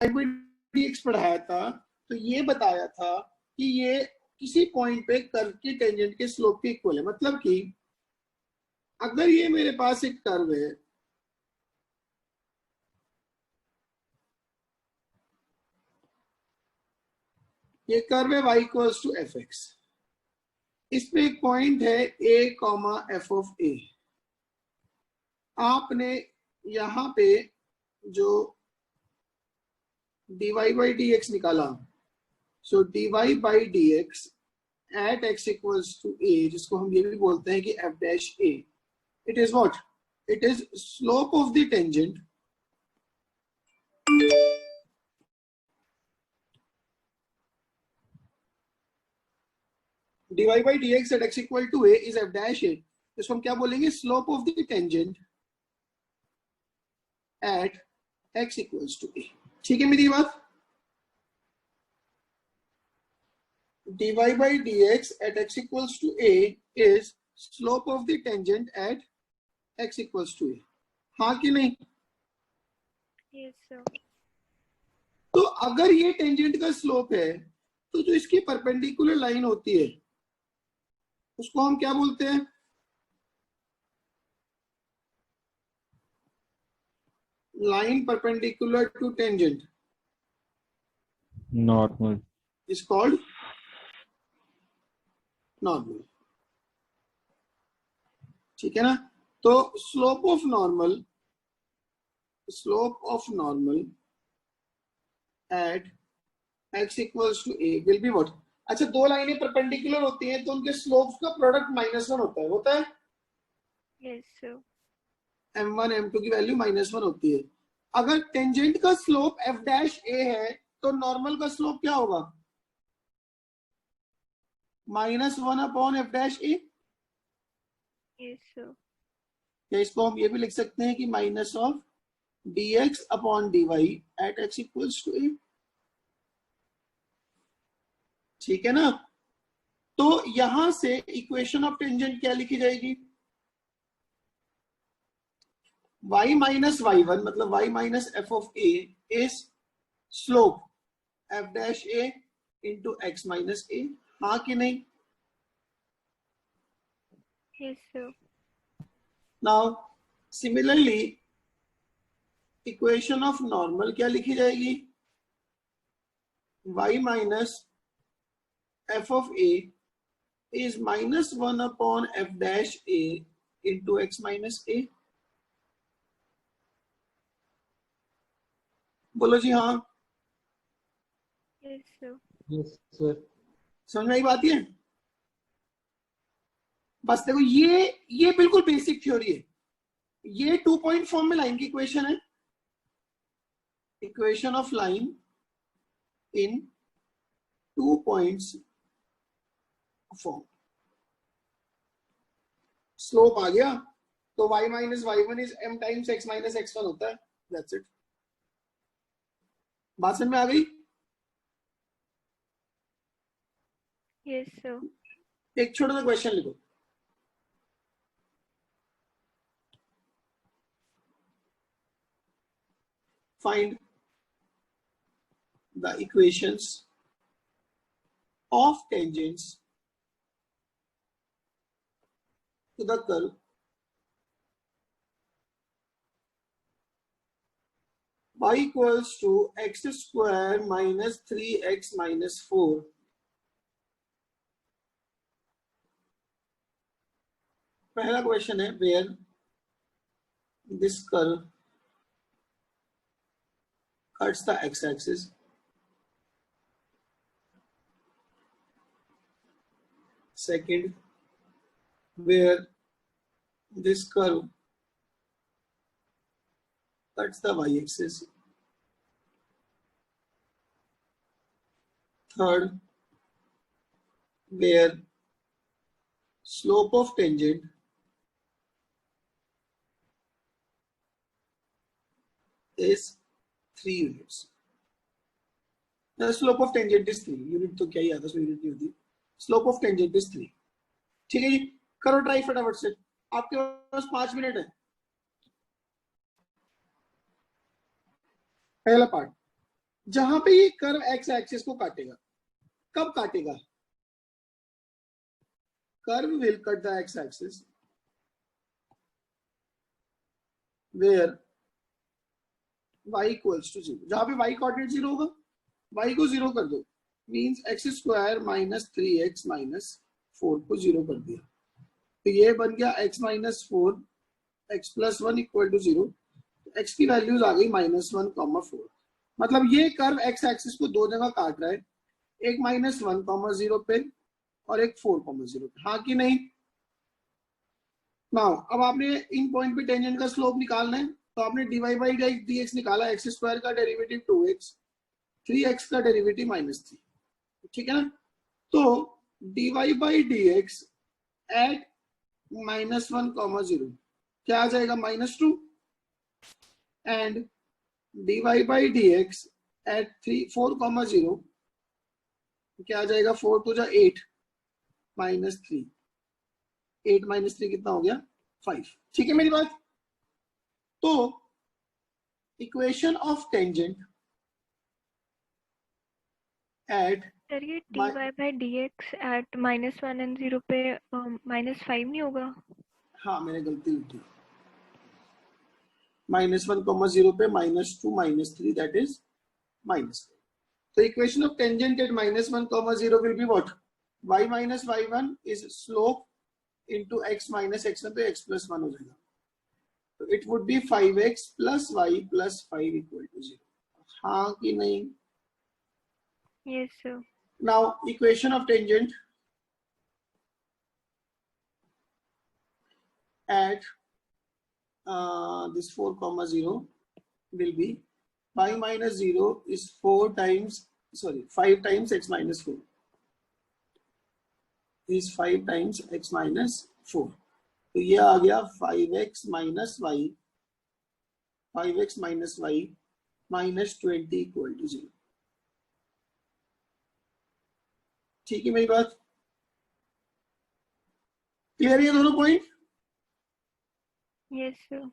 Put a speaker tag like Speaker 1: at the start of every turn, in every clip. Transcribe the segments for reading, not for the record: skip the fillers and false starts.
Speaker 1: dx पढ़ाया था तो ये बताया था कि ये किसी पॉइंट पे कर्व की टेंजेंट के स्लोप के इक्वल है। मतलब कि अगर ये मेरे पास एक कर्व है, ये कर्व है y equals to f x, इसमें एक पॉइंट है a comma f of a. आपने यहां पे जो dy बाई डी एक्स निकाला, so dy by D x at x equals to a, जिसको हम ये भी बोलते हैं कि f dash a, it is what? It is slope of the tangent dy by dx at x equal to a is f dash a। इसको हम क्या बोलेंगे? Slope of the tangent at x equals to a। ठीक है मेरी बात? dy by dx at x equals to a is slope of the tangent at x equals to a। हाँ कि नहीं?
Speaker 2: Yes, sir.
Speaker 1: तो अगर ये टेंजेंट का स्लोप है तो जो इसकी परपेंडिकुलर लाइन होती है उसको हम क्या बोलते हैं? Line perpendicular to tangent
Speaker 3: normal
Speaker 1: is called normal. ठीक है ना? तो slope of normal at x equals to a will be what? अच्छा, दो लाइनें परपेंडिकुलर होती हैं तो उनके स्लोप्स का प्रोडक्ट -1 होता है।
Speaker 2: Yes, sir.
Speaker 1: m1 m2 की वैल्यू -1 होती है। अगर टेंजेंट का स्लोप f डैश a है तो नॉर्मल का स्लोप क्या होगा? -1 upon f dash a।
Speaker 2: Yes, sir.
Speaker 1: या इसको हम ये भी लिख सकते हैं कि minus of dx upon dy at x equals to a। ठीक है ना? तो यहां से इक्वेशन ऑफ टेंजेंट क्या लिखी जाएगी? y माइनस y1 मतलब y minus F of a is slope f dash a into x minus a। हाँ कि नहीं?
Speaker 2: Yes, sir.
Speaker 1: Now similarly equation of normal क्या लिखी जाएगी? y minus F of a is -1 upon f dash a into x minus a। बोलो जी हाँ।
Speaker 2: Yes, sir.
Speaker 3: Yes sir
Speaker 1: समझ में आई बात? ये बस देखो, ये बिल्कुल बेसिक थ्योरी है। ये 2 पॉइंट फॉर्म में लाइन की इक्वेशन है, equation of line in 2 points form. Slope आ गया तो y minus y1 is m times x minus x1 होता है। That's it. बात समझ में आ गई?
Speaker 2: Yes, sir.
Speaker 1: एक छोटा सा क्वेश्चन लिखो। Find the equations of tangents to the curve y equals to x square minus 3x minus 4। पहला क्वेश्चन है where this curve cuts the x-axis। Second, where this curve cuts the y-axis। Third, where slope of tangent is 3 units। The slope of tangent is 3 unit. तो क्या ही आता है, unit नहीं होती। Slope of tangent is 3। ठीक है जी, करो try फटाफट से, आपके पास 5 मिनट है। पहला पार्ट जहां पे ये कर्व एक्स एक्सिस को काटेगा, कब काटेगा? Curve will cut the x axis where y equals to 0, जहां पे y कोऑर्डिनेट 0 होगा, y को 0 कर दो, means x square minus 3x minus 4 को 0 कर दिया, तो ये बन गया x minus 4 x plus 1 equal to 0। x की वैल्यूज आ गई -1, 4। मतलब ये कर्व x एक्सिस को दो जगह काट रहा है, एक -1, 0 पे और एक 4, 0 पे। हाँ कि नहीं? नाउ अब आपने इन पॉइंट पे टेंजेंट का स्लोप निकालना है, तो आपने dy बाई dx निकाला, एक्स स्क्वायर का डेरिवेटिव 2x, 3x का डेरिवेटिव -3, ठीक है ना? तो dy बाई dx एट -1, 0 क्या आ जाएगा? -2, and dy by dx at 4, 0 क्या आ जाएगा? 4 to 8 -3, 8 - 3 कितना हो गया? 5। ठीक है मेरी बात? तो equation of tangent at,
Speaker 2: sir ये dy by dx at -1 and 0 पे -5 नहीं होगा?
Speaker 1: हाँ मैंने गलती की, -1, 0 पे -2, -3 दैट इज -5। तो equation of tangent at -1, 0 will be what? y minus y1 is slope into x minus x1, तो x प्लस 1 हो जाएगा, तो it would be 5x plus y plus 5 equal to 0। हाँ कि नहीं?
Speaker 2: Yes sir.
Speaker 1: Now equation of tangent at this 4, 0 will be y minus 0 is 4 times, sorry 5 times x minus 4 is 5 times x minus 4, तो ये आ गया 5x minus y, 5x minus y minus 20 equal to 0। ठीक है मेरी बात? Clear है दोनों point?
Speaker 2: Yes sir.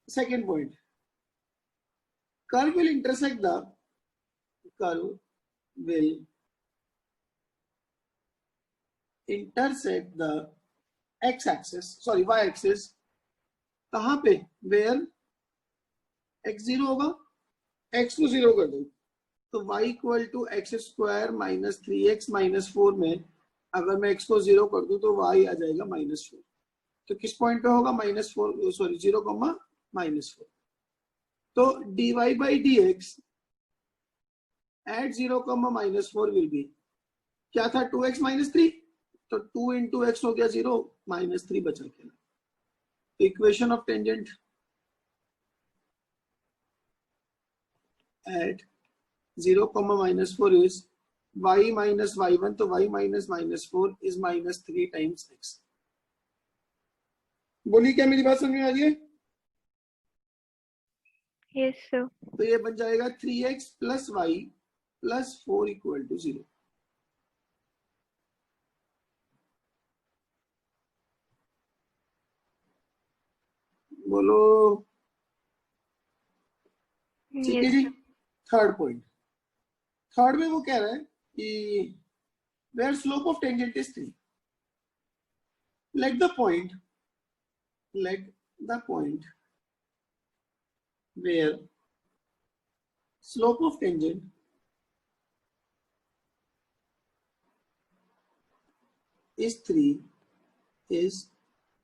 Speaker 1: Second point, curve will intersect the, curve will intersect the x axis, sorry y axis, कहां पे? where x 0 होगा, x को 0 कर दो, तो y equal to x square minus 3x minus 4 में अगर मैं x को 0 कर दूं तो y आ जाएगा -4, तो किस पॉइंट पे होगा? -4, सॉरी 0, -4। तो dy by dx at 0, -4 will be, क्या था? 2x माइनस 3, तो 2 इंटू एक्स हो गया 0, -3 बचा क्या? Equation of tangent eight 0, -4 is y minus y1, तो y minus -4 is -3 times x। बोली क्या मेरी बात समझ में आ रही है?
Speaker 2: Yes sir.
Speaker 1: तो ये बन जाएगा 3x plus y plus 4 equal to 0। बोलो। ठीक है जी। थर्ड पॉइंट, थर्ड में वो कह रहा है कि where slope of tangent is 3, let the point where slope of tangent is 3 is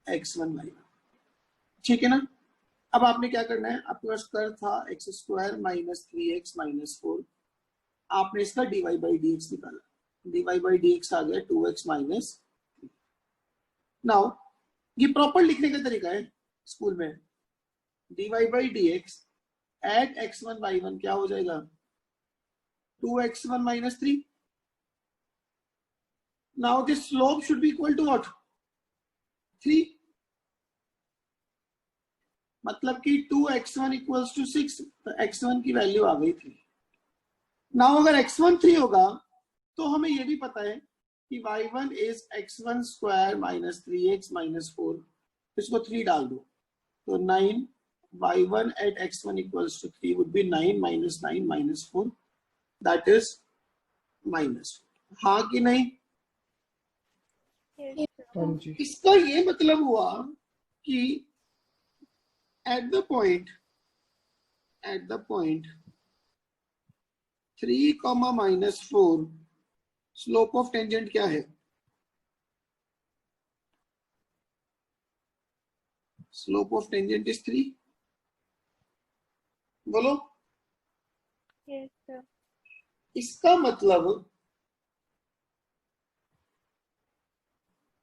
Speaker 1: x1 y1। ठीक है ना? अब आपने क्या करना है, आपके पास कर्व था x square minus 3x minus 4, आपने इसका dy बाई dx निकाला, dy बाई dx आ गया 2x माइनस। नाउ ये प्रॉपर लिखने का तरीका है स्कूल में, dy by dx at x1 y1 क्या हो जाएगा? 2x1 minus 3। Now this slope should be equal to what? 3, मतलब कि 2x1 इक्वल्स टू 6, तो x1 की वैल्यू आ गई 3। नाउ अगर x1 3 होगा तो हमें ये भी पता है कि y1 is x1 square minus 3x minus 4, इसको 3 डाल दो तो 9, y1 at x1 equals to 3 would be 9 - 9 - 4, that is minus. हाँ कि नहीं?
Speaker 2: Yes, sir.
Speaker 3: हाँ जी।
Speaker 1: इसका ये मतलब हुआ कि at the point 3, -4 slope of tangent क्या है? Slope of tangent is 3। बोलो।
Speaker 2: Yes, sir.
Speaker 1: इसका मतलब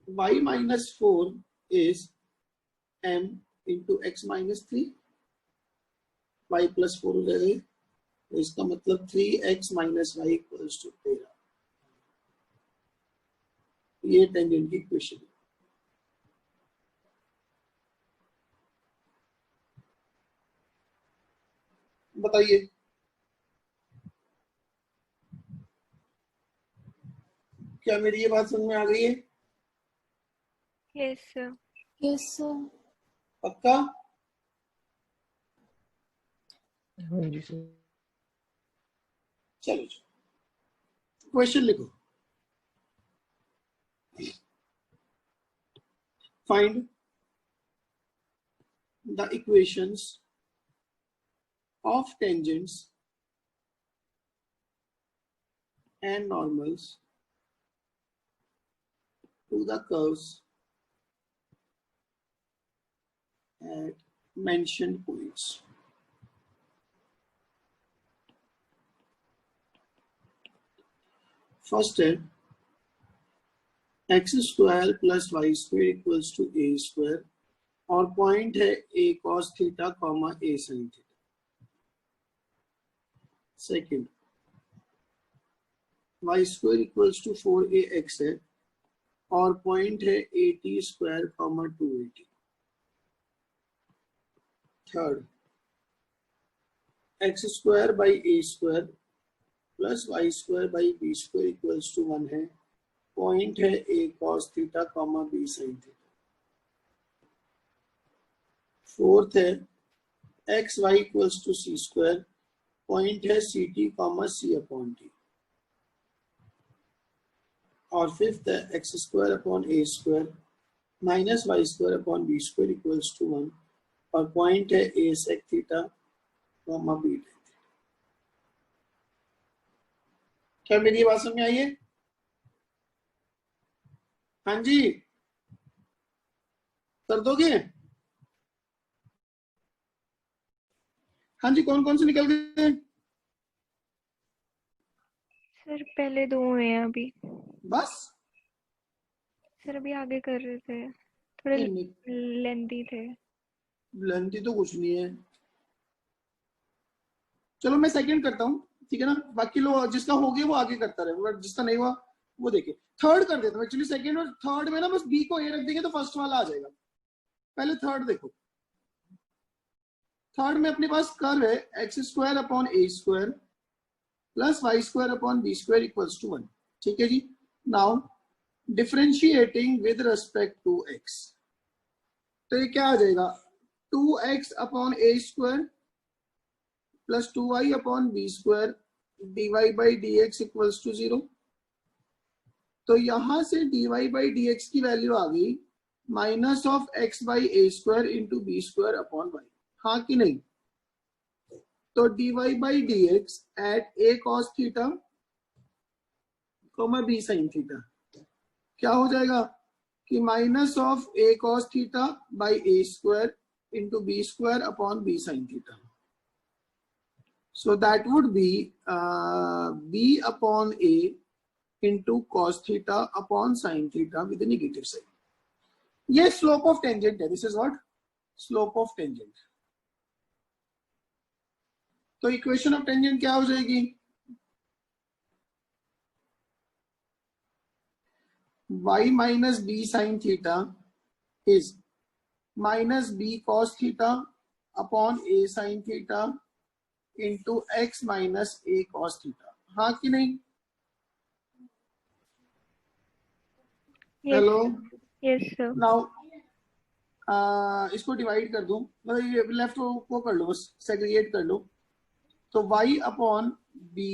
Speaker 1: y -4 is m into x -3, y +4 हो जाएगा। तो इसका मतलब 3x - y = 13। ये टेंजेंट की इक्वेशन है। बताइए, क्या मेरी ये बात समझ में आ गई है?
Speaker 2: Yes, sir.
Speaker 4: Yes, sir.
Speaker 1: पक्का?
Speaker 3: हाँ जी सर।
Speaker 1: चलो क्वेश्चन लिखो। Find the equations of tangents and normals to the curves at mentioned points. First है x square plus y square equals to a square और पॉइंट है a cos theta comma a sin theta. Second, y square equals to 4ax है और point है at square comma 2at. Third, x square by a square plus y square by b square equals to 1 है, point है a cos theta comma b sin theta. Fourth है x y equals to c square, point है c t comma c upon t. और fifth है x square upon a square minus y square upon b square equals to 1 और point है a sec theta comma b tan. क्या मेरी ये बात समझ में आई है? हाँ जी, कर दोगे? हाँ जी, कौन कौन से निकल गए?
Speaker 2: सर पहले 2 हुए हैं अभी।
Speaker 1: बस
Speaker 2: सर अभी आगे कर रहे थे, थोड़े लेंथी थे।
Speaker 1: लेंथी तो कुछ नहीं है। चलो मैं सेकंड करता हूँ, ठीक है ना? बाकी लोग जिसका हो गया वो आगे करता रहे, जिसका नहीं हुआ वो देखे। थर्ड कर देता हूँ। एक्चुअली सेकंड और थर्ड में ना बस बी को ए रख देंगे तो फर्स्ट वाला आ जाएगा। पहले थर्ड देखो। थर्ड में अपने पास कर्व है x square upon a square plus y square upon b square equals to 1। ठीक है जी। Now differentiating with respect to x, तो ये क्या आ जाएगा? 2x upon a square plus 2y upon b square dy by D x equals to 0। तो यहां से dy बाई डी एक्स की वैल्यू आ गई minus of x by a square into b square upon y. हाँ कि नहीं? तो dy by D x at a cos theta comma b sin theta क्या हो जाएगा कि minus of a cos theta by a square into b square upon b sin theta. So that would be b upon a into cos theta upon sin theta with the negative sign. ये slope of tangent है. This is what? Slope of tangent. तो equation of tangent क्या हो जाएगी? y minus b sin theta is minus b cos theta upon a sin theta into x minus a cos theta. हाँ कि नहीं? Hello,
Speaker 2: yes sir.
Speaker 1: Now इसको divide कर दूं, मतलब ये लेफ्ट को कर लो, बस सेग्रीगेट कर लो। तो y upon b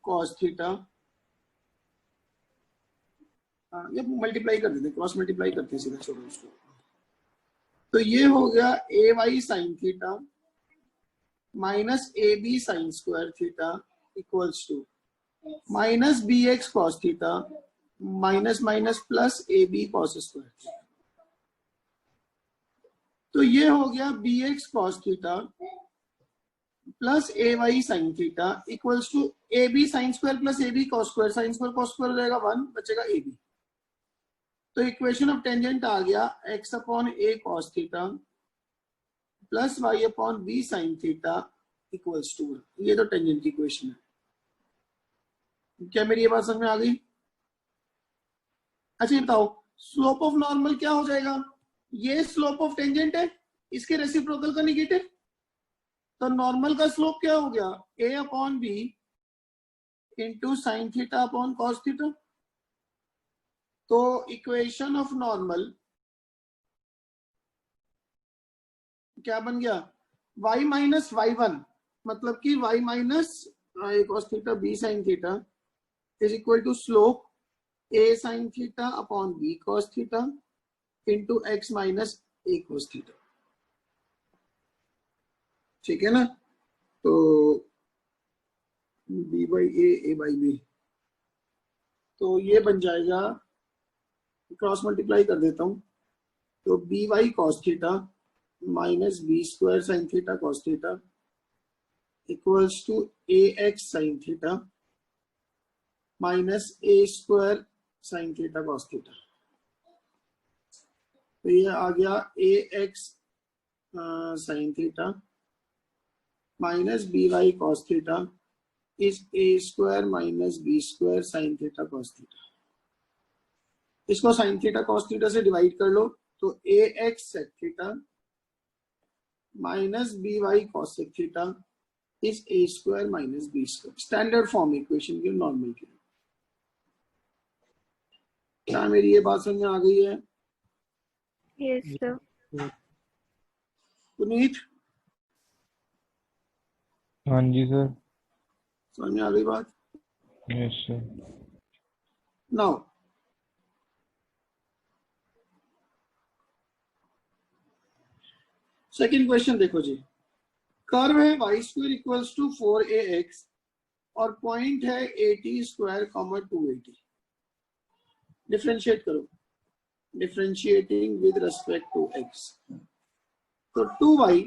Speaker 1: cos theta, ये मल्टीप्लाई कर देते, क्रॉस मल्टीप्लाई करते हैं सीधा, छोड़ो उसको। तो ये हो गया a y sine theta minus a b sine square theta equals to minus b x cos theta minus minus plus a b cos square theta. तो ये हो गया b x cos theta plus a y sine theta equals to a b sine square plus a b cos square, sine square cos square हो जाएगा 1, बचेगा a b. तो equation of tangent आ गया x upon a cos theta plus y upon b sine theta equals to 1। ये तो tangent की equation है। क्या मेरी ये बात समझ में आ गई? अच्छा बताओ, स्लोप ऑफ नॉर्मल क्या हो जाएगा? ये स्लोप ऑफ टेंजेंट है, इसके रेसिप्रोकल का निगेटिव, तो नॉर्मल का स्लोप क्या हो गया? a upon b into sine theta upon cos theta. तो इक्वेशन ऑफ नॉर्मल क्या बन गया? y माइनस y1, मतलब कि y minus cos theta b sine theta is equal to slope a sine theta upon b cos theta into x minus a cos theta. ठीक है ना? तो b by a by b, तो ये बन जाएगा, क्रॉस मल्टीप्लाई कर देता हूं, तो b y cos theta minus b square sine theta cos theta equals to a x sine theta minus a square sine theta cos theta. तो ये आ गया a x sine theta minus b y cos theta is a square minus b square sine theta cos theta. इसको sine theta cos theta से divide कर लो, तो a x sec theta minus b y cos sec theta is a square minus b square. Standard form equation की, normal की। क्या मेरी ये बात समझ में आ गई है?
Speaker 2: Yes sir.
Speaker 1: पुनीत,
Speaker 3: हाँ जी सर।
Speaker 1: समझ में आ गई बात?
Speaker 3: Yes sir.
Speaker 1: Now second question देखो जी। कर्व है y square equals to 4ax और पॉइंट है 80 स्क्वायर कॉमा 280। डिफरेंशिएट करो, differentiating with respect to x। तो 2y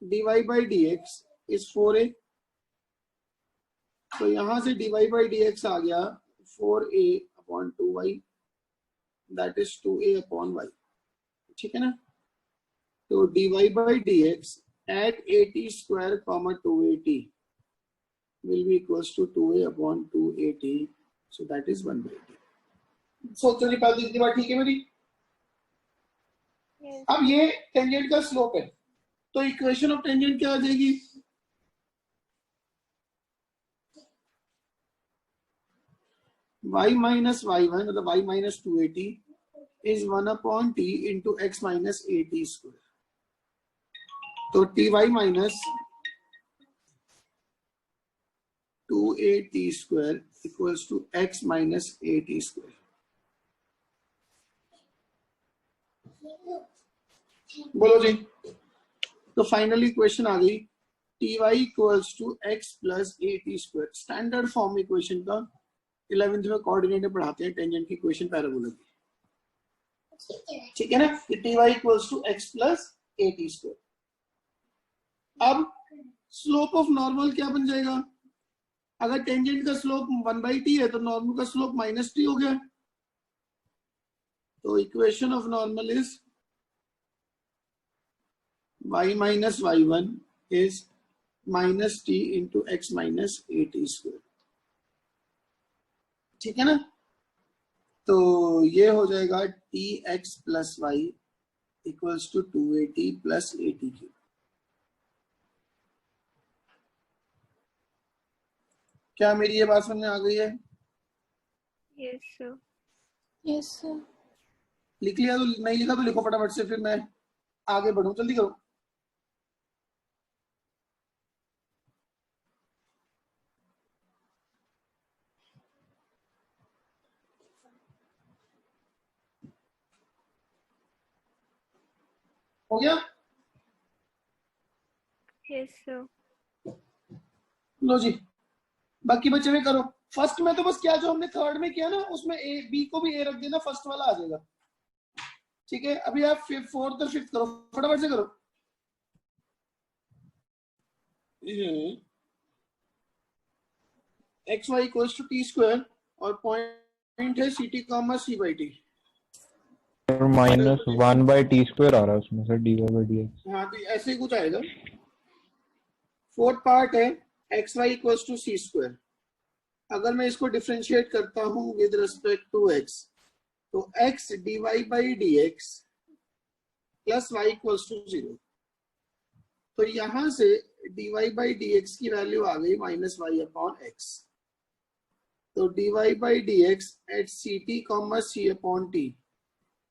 Speaker 1: dy by dx is 4a। तो यहां से dy बाई dx आ गया 4a upon 2y, that is 2a upon y। ठीक है ना? तो dy by dx at 80 square comma 280 will be equals to 2a upon 280, so that is 1 by 80। सोचो जी, पहले इतनी बात ठीक है मेरी?
Speaker 2: Yes.
Speaker 1: अब ये टेंजेंट का स्लोप है, तो इक्वेशन ऑफ टेंजेंट क्या आ जाएगी? y माइनस y1 मतलब y minus 280 is 1 upon t into x minus 80 square. तो t y minus 2a t square equals to x minus 80 square. बोलो जी। तो फाइनली इक्वेशन आ गई t y equals to x plus 80 square. Standard form equation का 11th में coordinator पढ़ाते हैं टेंजेंट की इक्वेशन पैराबोला की। ठीक है ना? T y equals to x plus 80 square. अब स्लोप ऑफ नॉर्मल क्या बन जाएगा? अगर टेंजेंट का स्लोप 1/t है तो नॉर्मल का स्लोप -t हो गया। तो equation of normal is y minus y1 is -t into x minus 80 square. ठीक है ना? तो ये हो जाएगा tx plus y equals to 280 plus 80 cube. क्या मेरी ये बात समझ में आ गई है?
Speaker 2: Yes sir.
Speaker 4: Yes sir.
Speaker 1: लिख लिया? तो नहीं लिखा तो लिखो फटाफट से, फिर मैं आगे बढ़ूं। जल्दी करो। हो गया?
Speaker 2: Yes, sir.
Speaker 1: लो जी, बाकी बच्चे में करो। फर्स्ट में तो बस क्या जो हमने थर्ड में किया ना, उसमें ए बी को भी ए रख देना, फर्स्ट वाला आ जाएगा। ठीक है, अभी आप फोर्थ और फिफ्थ करो, फटाफट से करो। X y equals to t square और पॉइंट है c t comma c by t.
Speaker 3: और -1/t² आ रहा है उसमें सर, dy/dx।
Speaker 1: हाँ, तो ऐसे ही कुछ आएगा। फोर्थ पार्ट है x y equals to c square. अगर मैं इसको डिफरेंशिएट करता हूं विद रिस्पेक्ट टू एक्स, तो x d Y by D x plus y equals to 0। तो यहां से डी वाई बाई डी एक्स की वैल्यू आ गई -y/x। तो dy by dx at ct comma c upon t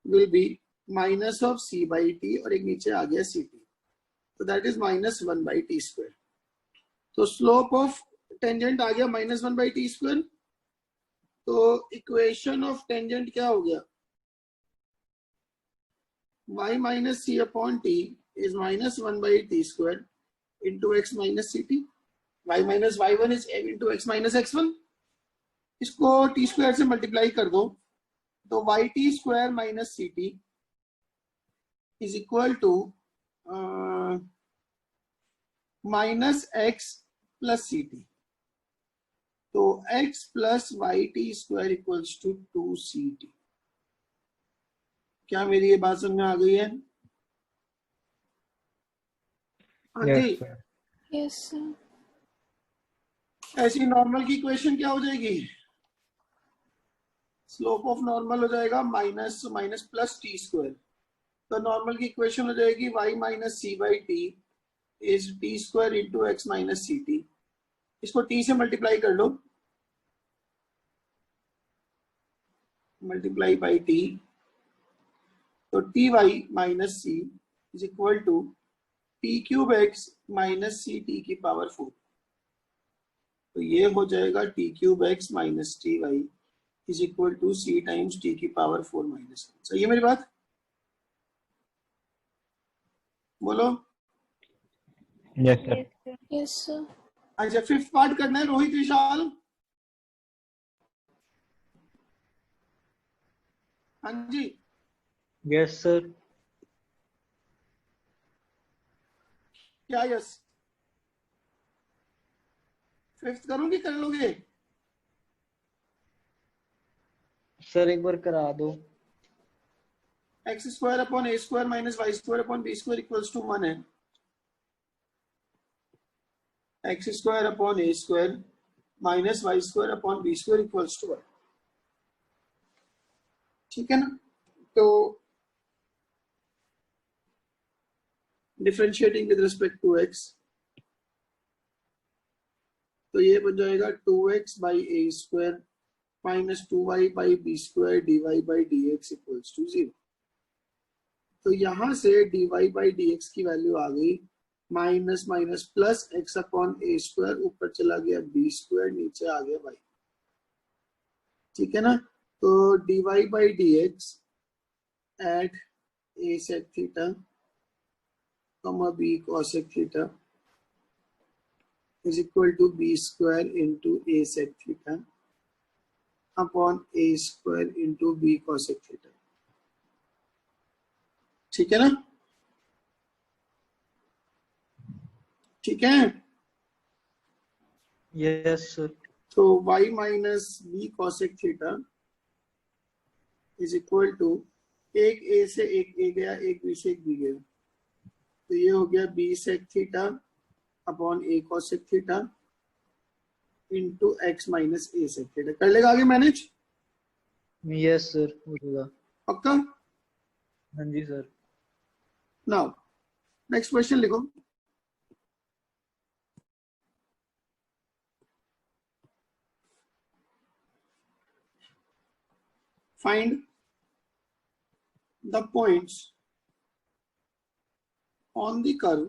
Speaker 1: will be minus of c by t और एक नीचे आ गया ct, तो that is -1/t²। तो स्लोप ऑफ टेंजेंट आ गया -1/t²। तो इक्वेशन ऑफ टेंजेंट क्या हो गया? y minus c upon t is -1/t² into x minus ct। y minus y1 is into x minus x1। इसको टी स्क्वायर से multiply कर दो, तो y t square minus c t is equal to -x plus c t. तो x plus y t square equals to 2ct। क्या मेरी ये बात समझ में आ गई है? हाँ
Speaker 3: यस
Speaker 1: जी।
Speaker 3: सर।
Speaker 4: Yes sir.
Speaker 1: ऐसी नॉर्मल की इक्वेशन क्या हो जाएगी? स्लोप ऑफ नॉर्मल हो जाएगा minus minus plus t square. तो नॉर्मल की इक्वेशन हो जाएगी y minus c by t is t square into x minus c t. इसको t से मल्टीप्लाई कर लो, मल्टीप्लाई बाई t, तो t y minus c is equal to t cube x minus c t की power 4। तो ये हो जाएगा t cube x minus t y is equal to c times t की पावर 4 माइनस। सही है मेरी बात? बोलो।
Speaker 3: Yes sir.
Speaker 2: Yes, sir.
Speaker 4: Yes sir.
Speaker 1: अच्छा, फिफ्थ पार्ट करना है रोहित विशाल। हाँ जी,
Speaker 5: यस सर।
Speaker 1: क्या यस? फिफ्थ करूंगी, कर लोगे?
Speaker 5: सर एक बार करा दो।
Speaker 1: X square upon a square minus y square upon b square equals to 1 है। X square upon a square minus y square upon b square equals to 1। ठीक है ना? तो differentiating with respect to x, तो ये बन जाएगा 2x by a square minus 2y by b square d Y by D x equals to 0। तो यहां से dy बाई डी एक्स की वैल्यू आ गई minus minus plus x upon a square, ऊपर चला गया बी स्क्वायर, नीचे आ गया y। ठीक है ना? तो dy by D x at a sec theta comma b cosec theta is equal to b square into a sec theta upon a square into b cosec theta। ठीक है ना? ठीक है?
Speaker 5: Yes sir.
Speaker 1: तो y minus b cosec theta is equal to, एक a से एक a गया, एक b से एक b गया, तो ये हो गया b sec theta upon a cosec theta into x minus a sec theta. कर लेगा आगे मैनेज?
Speaker 5: यस सर, हो जाएगा।
Speaker 1: पक्का?
Speaker 5: हाँ जी सर।
Speaker 1: नाउ नेक्स्ट क्वेश्चन लिखो। Find the points on the curve,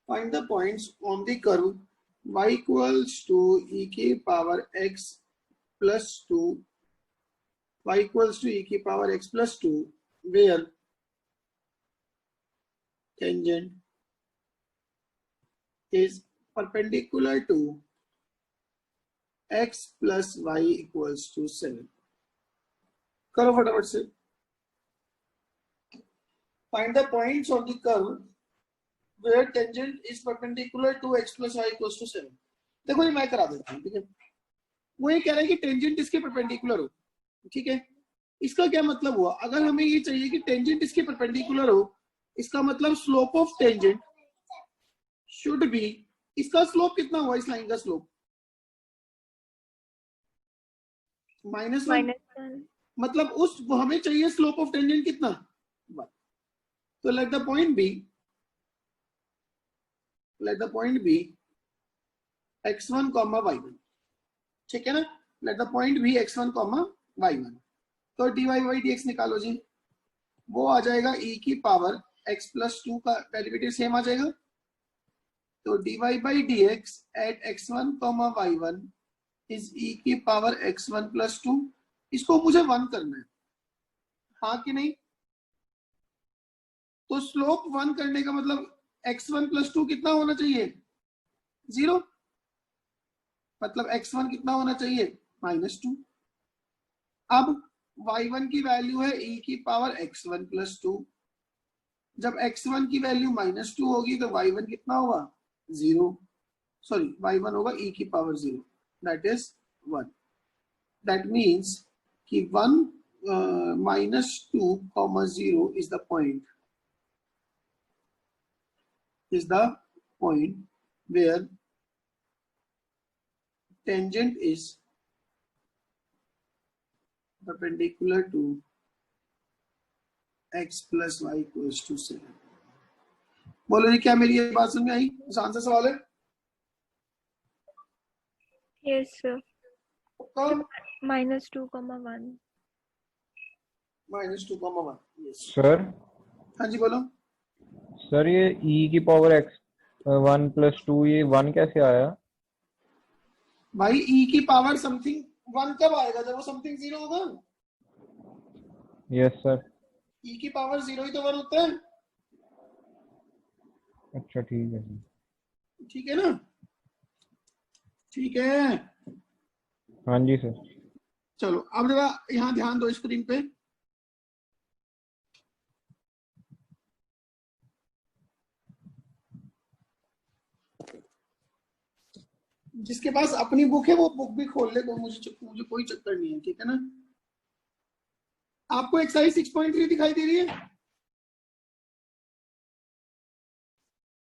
Speaker 1: find the points on the curve y equals to e की power x plus 2 y equals to e की power x plus 2 where tangent is perpendicular to x plus y equals to 7. करो फटाफट से. Find the points on the curve where tangent is perpendicular to x plus y equals to 7. देखो ये मैं करा देता हूँ, ठीक है. वो ये कह रहा है कि टेंजेंट इसके परपेंडिकुलर हो, ठीक है. इसका क्या मतलब हुआ? अगर हमें ये चाहिए कि टेंजेंट इसके परपेंडिकुलर हो, इसका मतलब slope of tangent should be, इसका स्लोप कितना हुआ इस लाइन का स्लोप? -1. मतलब उस हमें चाहिए स्लोप ऑफ टेंजेंट कितना? 1. तो late the point be x1, y1, ठीक है ना. Let the point be x1, y1. तो dy by dx निकालो जी. वो आ जाएगा e की पावर x plus 2 का डेरिवेटिव सेम आ जाएगा. तो dy by dx at x1, y1 is e की पावर x1 plus 2. इसको मुझे 1 करना है, हाँ कि नहीं? तो स्लोप 1 करने का मतलब x1 plus 2 कितना होना चाहिए? 0. मतलब x1 कितना होना चाहिए? -2. अब y1 की वैल्यू है e की पावर x1 plus 2. जब x1 की वैल्यू -2 होगी तो y1 कितना होगा? 0. सॉरी, y1 होगा e की power 0, that is 1. That means कि 1 -2, 0 is the point where tangent is perpendicular to x plus y equals to 7. बोलो जी, क्या मेरी ये बात समझ में आई? आसान सा सवाल है.
Speaker 2: Yes, sir.
Speaker 1: कौन?
Speaker 2: -2, 1.
Speaker 1: -2, 1. Yes
Speaker 3: sir.
Speaker 1: हाँ जी बोलो.
Speaker 3: सर ये e की पावर x1 plus 2 ये 1 कैसे आया?
Speaker 1: भाई e की पावर समथिंग 1 कब आएगा? जब वो समथिंग 0 होगा.
Speaker 3: Yes sir.
Speaker 1: e की पावर 0 ही तो 1 होता है.
Speaker 3: अच्छा ठीक है.
Speaker 1: ठीक है ना? ठीक है.
Speaker 3: हाँ जी सर.
Speaker 1: चलो अब जरा यहाँ ध्यान दो स्क्रीन पे. जिसके पास अपनी बुक है वो बुक भी खोल ले, तो मुझे कोई चक्कर नहीं है, ठीक है ना. आपको एक्सरसाइज 6.3 दिखाई दे रही है?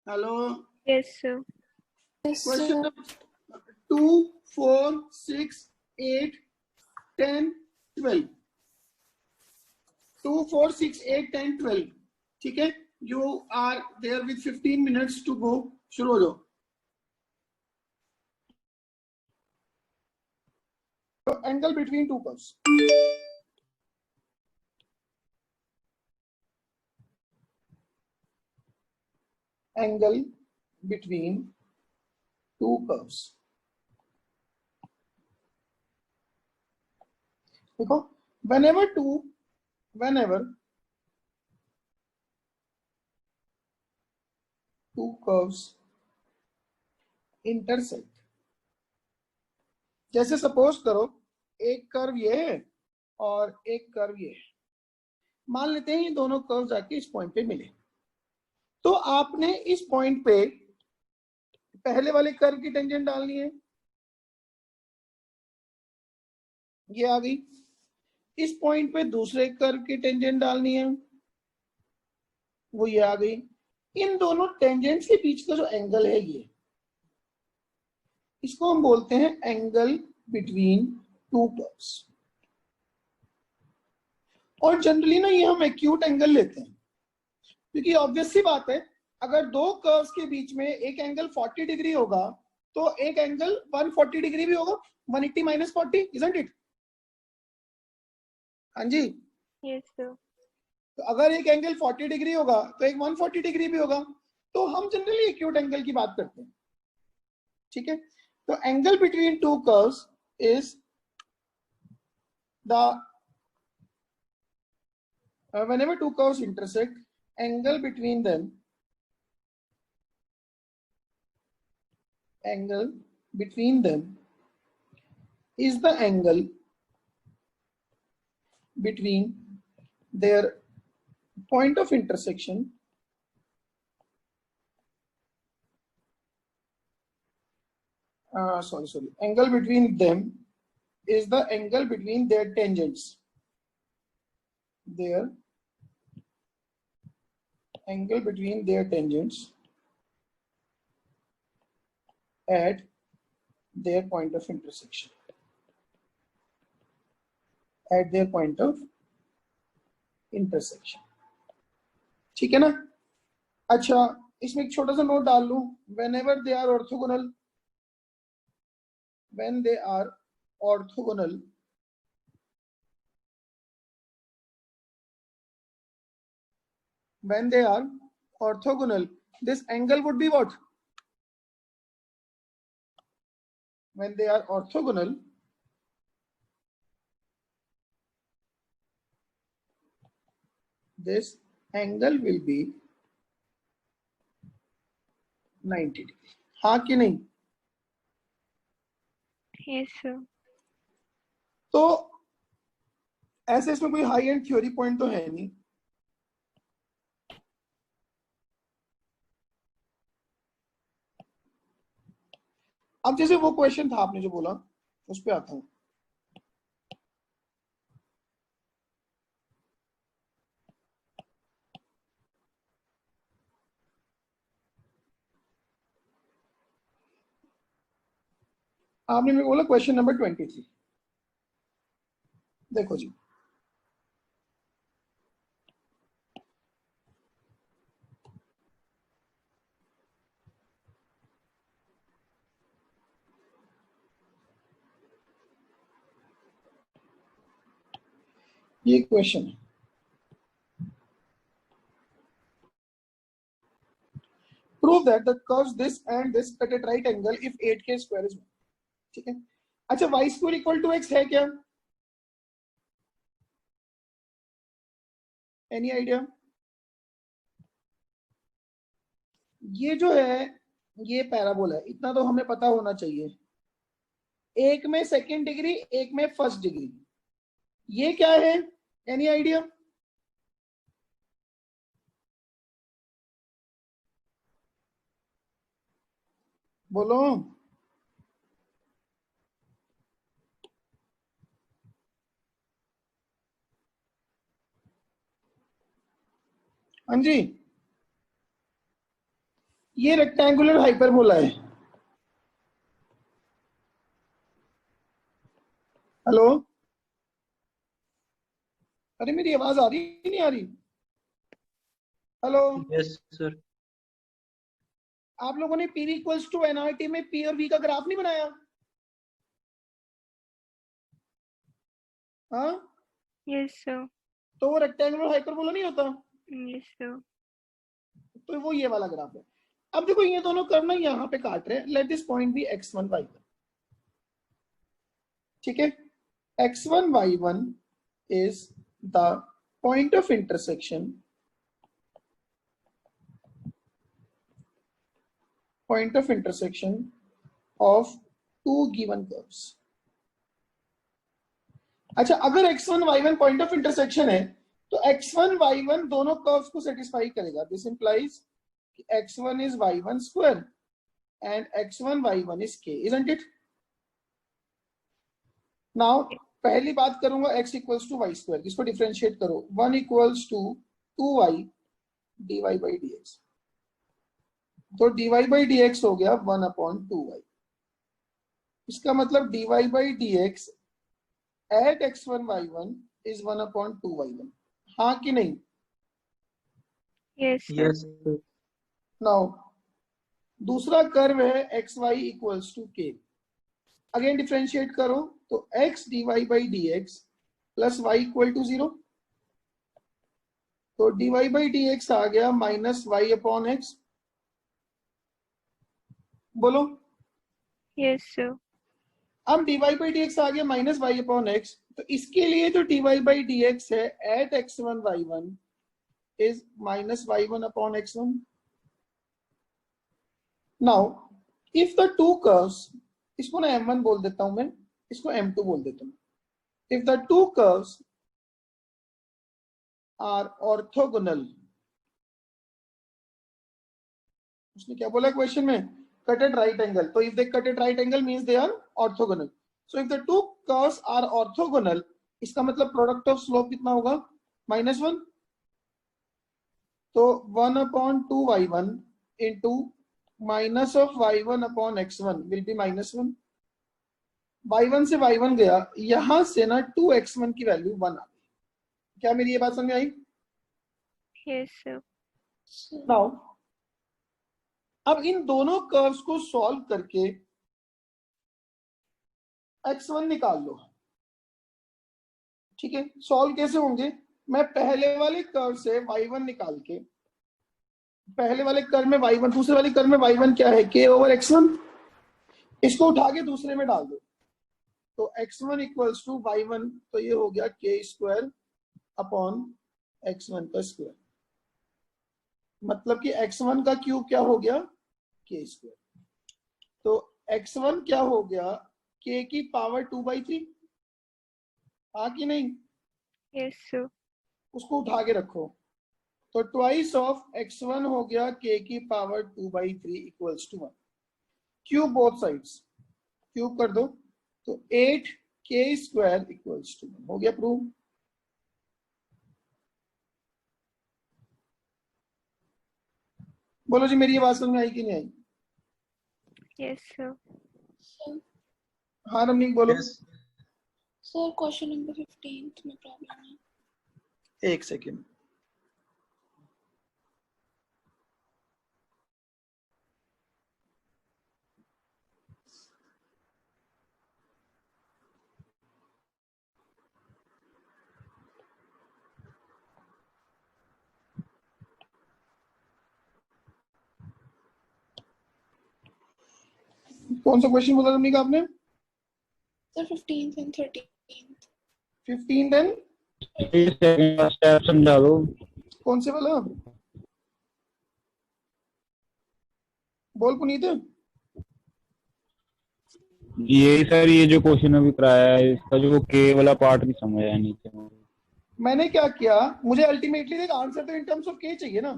Speaker 1: हेलो.
Speaker 2: Yes, sir.
Speaker 1: क्वेश्चन 2, 4, 6, 8, 10, 12. 2, 4, 6, 8, 10, 12. ठीक है. You are there with 15 minutes to go. शुरू हो जाओ. Angle between two curves. Angle between two curves. देखो, whenever two curves intersect, जैसे सपोज करो एक कर्व ये है और एक कर्व ये है. मान लेते हैं ये दोनों कर्व जाके इस पॉइंट पे मिले. तो आपने इस पॉइंट पे पहले वाले कर्व की टेंजेंट डालनी है, ये आ गई. इस पॉइंट पे दूसरे कर्व की टेंजेंट डालनी है, वो ये आ गई. इन दोनों टेंजेंट्स के बीच का जो एंगल है ये, इसको हम बोलते हैं एंगल बिटवीन टू कर्व्स. और जनरली ना ये हम एक्यूट एंगल लेते हैं, क्योंकि ऑब्वियस सी बात है, अगर दो कर्व्स के बीच में एक एंगल 40 डिग्री होगा तो एक एंगल 140 डिग्री भी होगा. 180 - 40, isn't it? हाँ जी.
Speaker 2: Yes, sir.
Speaker 1: तो अगर एक एंगल 40 डिग्री होगा तो एक 140 डिग्री भी होगा. तो हम जनरली एक्यूट एंगल की बात करते हैं, ठीक है. तो angle between two curves is the whenever two curves intersect, angle between them is the angle between their point of intersection angle between them is the angle between their tangents. Their angle between their tangents at their point of intersection. At their point of intersection. ठीक है ना? अच्छा, इसमें एक छोटा सा note डाल लूं. Whenever they are orthogonal, when they are orthogonal, this angle would be what? When they are orthogonal, this angle will be 90 degree. हाँ कि नहीं?
Speaker 2: Yes, sir.
Speaker 1: तो ऐसे इसमें कोई हाई एंड थ्योरी पॉइंट तो है नहीं. अब जैसे वो क्वेश्चन था आपने जो बोला, उस पे आता हूं. आपने मेरे को बोला क्वेश्चन नंबर 23. देखो जी, ये क्वेश्चन है. Prove that the curves this and this cut at right angle if 8k square is 1. ठीक है. अच्छा, y square equal to x है क्या? Any idea? ये जो है ये पैराबोला है, इतना तो हमें पता होना चाहिए. एक में सेकेंड डिग्री, एक में फर्स्ट डिग्री. ये क्या है? Any idea? बोलो. हाँ जी, ये रेक्टेंगुलर हाइपरबोला है. हेलो, अरे मेरी आवाज आ रही नहीं आ रही? Hello,
Speaker 5: yes sir.
Speaker 1: आप लोगों ने पी इक्वल्स टू एनआरटी में पी और वी का ग्राफ नहीं बनाया? हाँ,
Speaker 2: Yes, sir.
Speaker 1: तो वो रेक्टेंगुलर हाइपरबोला नहीं होता?
Speaker 2: Yes, sir.
Speaker 1: तो वो ये वाला ग्राफ है. अब देखो, ये दोनों कर्व ना यहाँ पे काट रहे हैं. Let this point be x1 y1. ठीक है. x1 y1 is the point of intersection of two given curves. अच्छा, अगर x1 y1 point of intersection है तो x1 y1 दोनों कर्व्स को सेटिस्फाई करेगा. This implies x1 is y1 square and x1 y1 is k, isn't it? Now पहली बात करूंगा x equals to y square. इसको डिफरेंशिएट करो. 1 equals to 2y dy by dx. तो dy by dx हो गया 1/2y. इसका मतलब dy by dx at x1 y1 is 1/2y1. हाँ कि नहीं?
Speaker 2: Yes, sir.
Speaker 5: Yes sir.
Speaker 1: Now दूसरा कर्व है xy equals to k. Again differentiate करो तो x dy by dx plus y equal to 0. तो dy by dx आ गया minus y/x. बोलो.
Speaker 2: Yes, sir.
Speaker 1: अब dy बाई डी एक्स आ गया minus Y upon x, तो इसके लिए जो dy बाई डी एक्स है at x1 y1 is minus y1 upon x1. Now if the two curves, इसको ना m1 बोल देता हूं मैं, इसको m2 बोल देता हूं. If the two curves are orthogonal, उसने क्या बोला क्वेश्चन में, कट एट राइट एंगल. तो if they cut at right angle means they are orthogonal. So if the two curves are orthogonal, इसका मतलब प्रोडक्ट ऑफ स्लोप कितना होगा, -1. तो 1/2y1 into minus of y1 upon x1 will be -1. y1 से y1 गया, यहां से ना 2x1 की वैल्यू 1 आ गई. क्या मेरी ये बात समझ में आई?
Speaker 2: Yes, sir.
Speaker 1: नाउ अब इन दोनों कर्व्स को सॉल्व करके x1 निकाल लो. ठीक है, सॉल्व कैसे होंगे, मैं पहले वाले कर्व से y1 निकाल के, पहले वाले कर्व में y1, दूसरे वाले कर्व में y1 क्या है, k ओवर x1, इसको उठा के दूसरे में डाल दो. तो x1 इक्वल्स टू y1, तो ये हो गया k स्क्वायर अपॉन x1 का स्क्वायर. मतलब कि x1 का क्यूब क्या हो गया, k स्क्वायर. तो x1 क्या हो गया, k की पावर 2/3. हाँ कि नहीं?
Speaker 2: Yes, sir.
Speaker 1: उसको उठा के रखो. तो ट्वाइस ऑफ x1 हो गया k की power 2/3 equals to 1. Cube both sides, cube कर दो. तो 8k स्क्वायर इक्वल्स टू 1 हो गया प्रूव. बोलो जी, मेरी ये बात समझ में आई कि नहीं आई?
Speaker 2: Yes, sir.
Speaker 1: हाँ रमनीक बोलो.
Speaker 4: सर क्वेश्चन नंबर 15 में प्रॉब्लम है.
Speaker 1: एक सेकेंड. कौन सा क्वेश्चन बोला रमनीक आपने?
Speaker 4: Sir 15th and 13th.
Speaker 1: 15 then
Speaker 3: second का स्टेप समझा दो.
Speaker 1: कौन से वाला बोल पुनीत?
Speaker 3: ये सर, ये जो क्वेश्चन अभी कराया है, इसका जो के वाला पार्ट नहीं समझ आया नीचे.
Speaker 1: मैंने क्या किया, मुझे अल्टीमेटली देख आंसर तो इन टर्म्स ऑफ के चाहिए ना.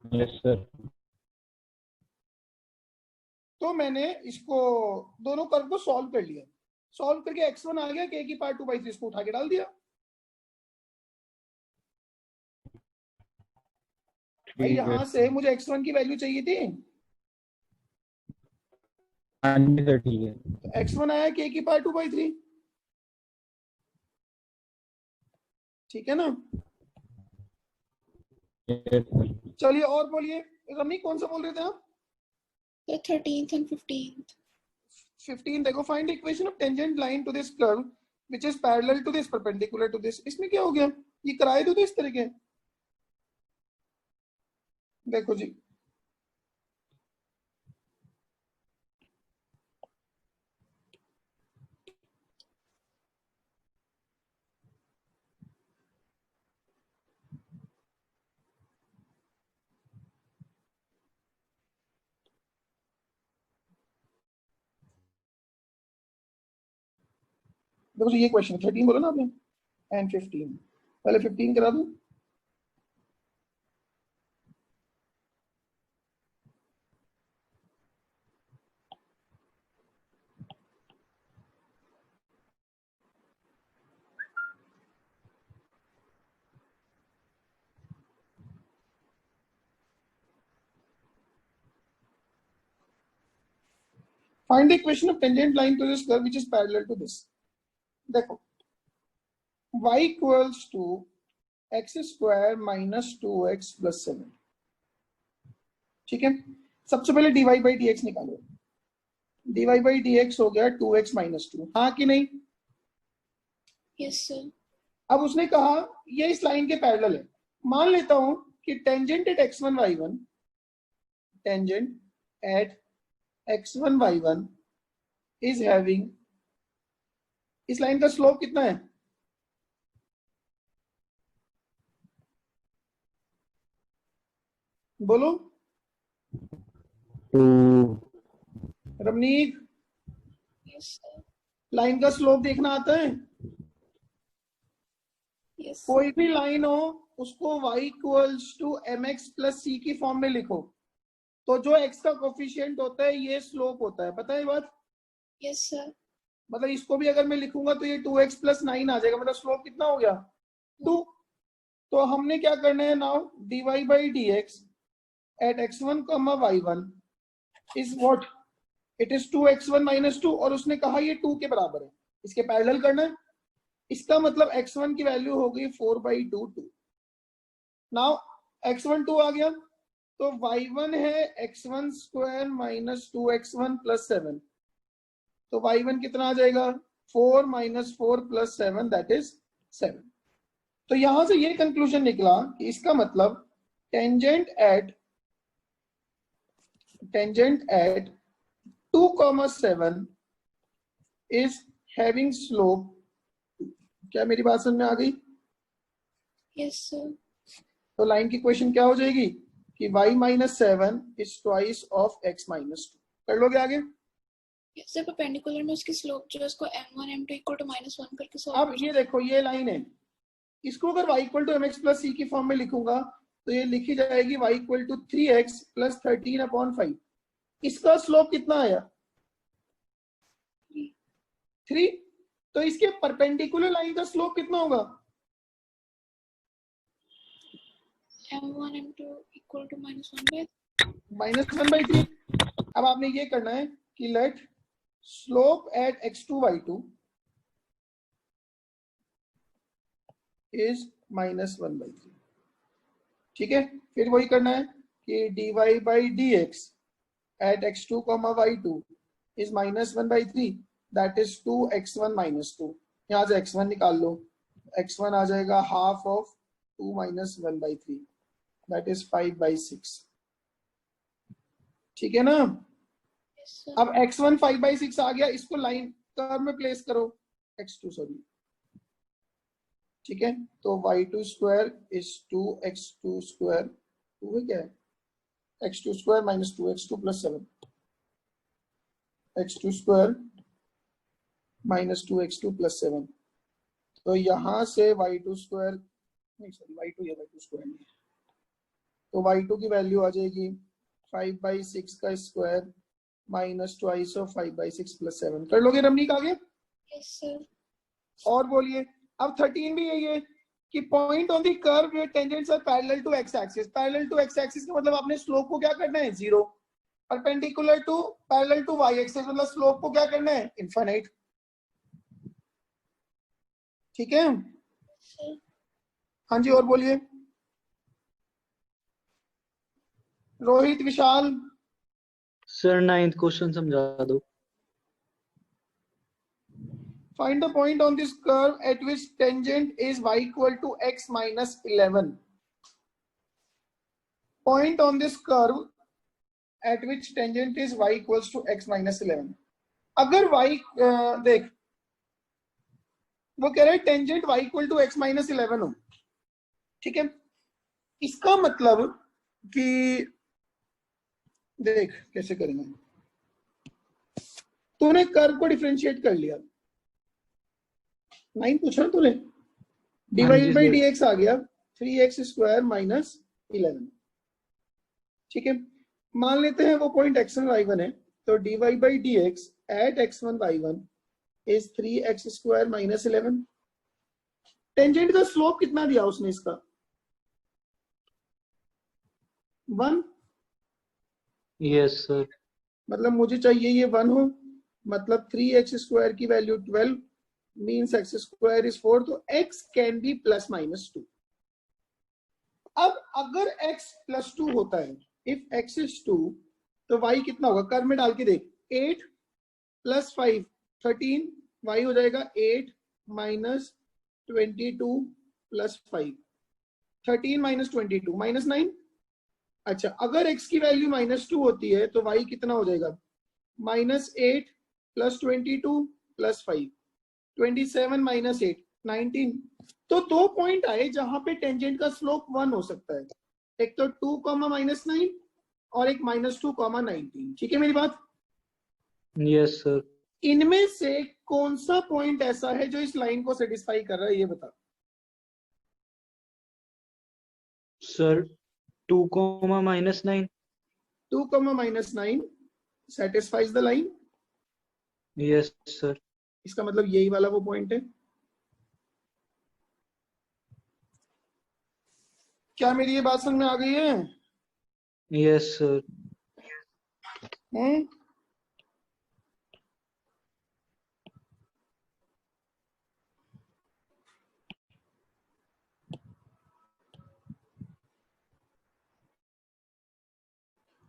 Speaker 3: Yes sir.
Speaker 1: तो मैंने इसको दोनों कर्व को सॉल्व कर लिया. सॉल्व करके x1 आ गया, k की पावर 2/3, इसको उठा के डाल दिया. भाई यहां से मुझे x1 की वैल्यू चाहिए थी.
Speaker 3: हाँ जी सर, ठीक है.
Speaker 1: तो x1 आया k की पावर 2/3. ठीक है ना?
Speaker 3: Yes sir.
Speaker 1: चलिए और बोलिए. रमनी कौन सा बोल रहे थे आप?
Speaker 4: Sir 13th and 15th.
Speaker 1: 15 देखो, find equation of tangent line to this curve which is parallel to this perpendicular to this. इसमें क्या हो गया, ये कराए दो तो इस तरह के. देखो जी, देखो जी, ये क्वेश्चन 13 बोला ना आपने एंड 15. पहले 15 करा दूं. Find the equation of tangent line to this curve which is parallel to this. देखो, y equals to x square minus 2x plus 7. ठीक है, सबसे पहले dy by dx निकालो. dy by dx हो गया 2x minus 2. हाँ कि नहीं?
Speaker 4: Yes sir.
Speaker 1: अब उसने कहा ये इस लाइन के पैरेलल है. मान लेता हूं कि tangent at x1 y1, tangent at x1 y1 is having, इस लाइन का स्लोप कितना है? बोलो
Speaker 3: 2
Speaker 1: रमनीक,
Speaker 4: Yes, sir.
Speaker 1: लाइन का स्लोप देखना आता है?
Speaker 4: Yes.
Speaker 1: कोई भी लाइन हो उसको y equals to mx plus c की फॉर्म में लिखो, तो जो x का कोफिशिएंट होता है ये स्लोप होता है, पता है ये बात?
Speaker 4: Yes, sir.
Speaker 1: मतलब इसको भी अगर मैं लिखूंगा तो ये 2x प्लस 9 आ जाएगा, मतलब स्लोप कितना हो गया? 2। तो हमने क्या करना है now, dy by dx at x1 y1 is what? It is 2x1 minus 2, और उसने कहा ये 2 के बराबर है, इसके पैरेलल करना है। इसका मतलब x1 की वैल्यू हो गई 4/2 2। नाउ x1 2 आ गया, तो y1 है x1 square minus 2x1 plus 7, तो y1 कितना आ जाएगा? 4 माइनस 4 प्लस 7 दैट इज 7। तो यहां से ये कंक्लूजन निकला कि इसका मतलब tangent at 2,7 is having slope. क्या मेरी बात समझ में आ गई?
Speaker 4: Yes, sir.
Speaker 1: तो लाइन की क्वेश्चन क्या हो जाएगी कि y minus 7 is twice of x minus 2। कर लोगे आगे?
Speaker 4: Yes, sir. परपेंडिकुलर में उसकी स्लोप जो है उसको m1 m2 इक्वल टू -1 करके सॉल्व
Speaker 1: अब ये देखो ये लाइन है, इसको अगर y equal to mx plus c की फॉर्म में लिखूंगा तो ये लिखी जाएगी y equal to 3x plus 13/5। इसका स्लोप कितना आया? 3। तो इसके परपेंडिकुलर लाइन का स्लोप कितना होगा?
Speaker 4: m1 m2 equal to -1
Speaker 1: -1/3। अब आपने ये करना है कि late slope eight x2 y2 is -1/3। ठीक है, फिर वही करना है कि dy by dx at x2 y2 is -1/3 that is 2x1 minus 2। यहाँ से x1 निकाल लो, x1 आ जाएगा half of 2 minus 1/3 that is 5/6। ठीक है ना?
Speaker 4: Yes, sir.
Speaker 1: अब x1 5/6 आ गया, इसको लाइन कर्व में प्लेस करो, x2 सॉरी। ठीक है, तो y2 square is 2x2 square, 2 है क्या है? x2 square minus 2x2 plus 7, x2 square minus 2x2 plus 7। तो यहां से y2 स्क्वायर नहीं सॉरी y2 है, y2 स्क्वायर नहीं है, तो y2 की वैल्यू आ जाएगी 5/6 का square minus twice of 5/6 plus 7। कर लोगे रमनीक आगे?
Speaker 4: Yes, sir.
Speaker 1: और बोलिए। अब 13 भी यही है कि point on the curve where tangents are parallel to x axis. Parallel to x axis का मतलब आपने स्लोप को क्या करना है? 0। Perpendicular to parallel to y axis मतलब स्लोप को क्या करना है? इनफाइनाइट। ठीक है,
Speaker 4: Sir.
Speaker 1: हाँ जी, और बोलिए। रोहित, विशाल,
Speaker 5: सर 9th क्वेश्चन समझा दो।
Speaker 1: find the point on this curve at which tangent is y equal to x minus 11. Point on this curve at which tangent is y equals to x minus 11. अगर y देख वो कह रहा है tangent y equal to x minus 11 हो। ठीक है, इसका मतलब कि देख कैसे करेंगे, तूने कर्व को डिफरेंशिएट कर लिया, 9 पूछा ना तूने, डिवाइड बाई डी एक्स आ गया 3x स्क्वायर माइनस 11। ठीक है, मान लेते हैं वो पॉइंट x1 y1 है, तो dy by D x at x1 y1 is 3x square minus 11। Tangent का स्लोप कितना दिया उसने इसका? 1।
Speaker 5: Yes sir.
Speaker 1: मतलब मुझे चाहिए ये 1 हो, मतलब 3x स्क्वायर की value 12 means x square is 4, तो x can be plus minus 2। अब अगर x प्लस 2 होता है, इफ x इज 2, तो y कितना होगा? कर्व में डाल के देख, 8 प्लस 5 13, y हो जाएगा 8 माइनस 22 प्लस 5, 13 माइनस 22 माइनस 9। अच्छा, अगर x की वैल्यू -2 होती है तो y कितना हो जाएगा? -8 प्लस 22 प्लस 5, 27 माइनस 8, 19। तो 2 पॉइंट आए जहां पे टेंजेंट का स्लोप 1 हो सकता है, एक तो 2 कॉमा माइनस 9 और एक -2 कॉमा 19। ठीक है मेरी बात?
Speaker 5: Yes sir.
Speaker 1: इनमें से कौन सा पॉइंट ऐसा है जो इस लाइन को सेटिस्फाई कर रहा है, ये बता।
Speaker 5: Sir 2, -9।
Speaker 1: 2 comma minus 9 satisfies the line.
Speaker 5: Yes sir.
Speaker 1: इसका मतलब यही वाला वो पॉइंट है। क्या मेरी ये बात समझ में आ गई है?
Speaker 5: Yes sir.
Speaker 1: हम्म?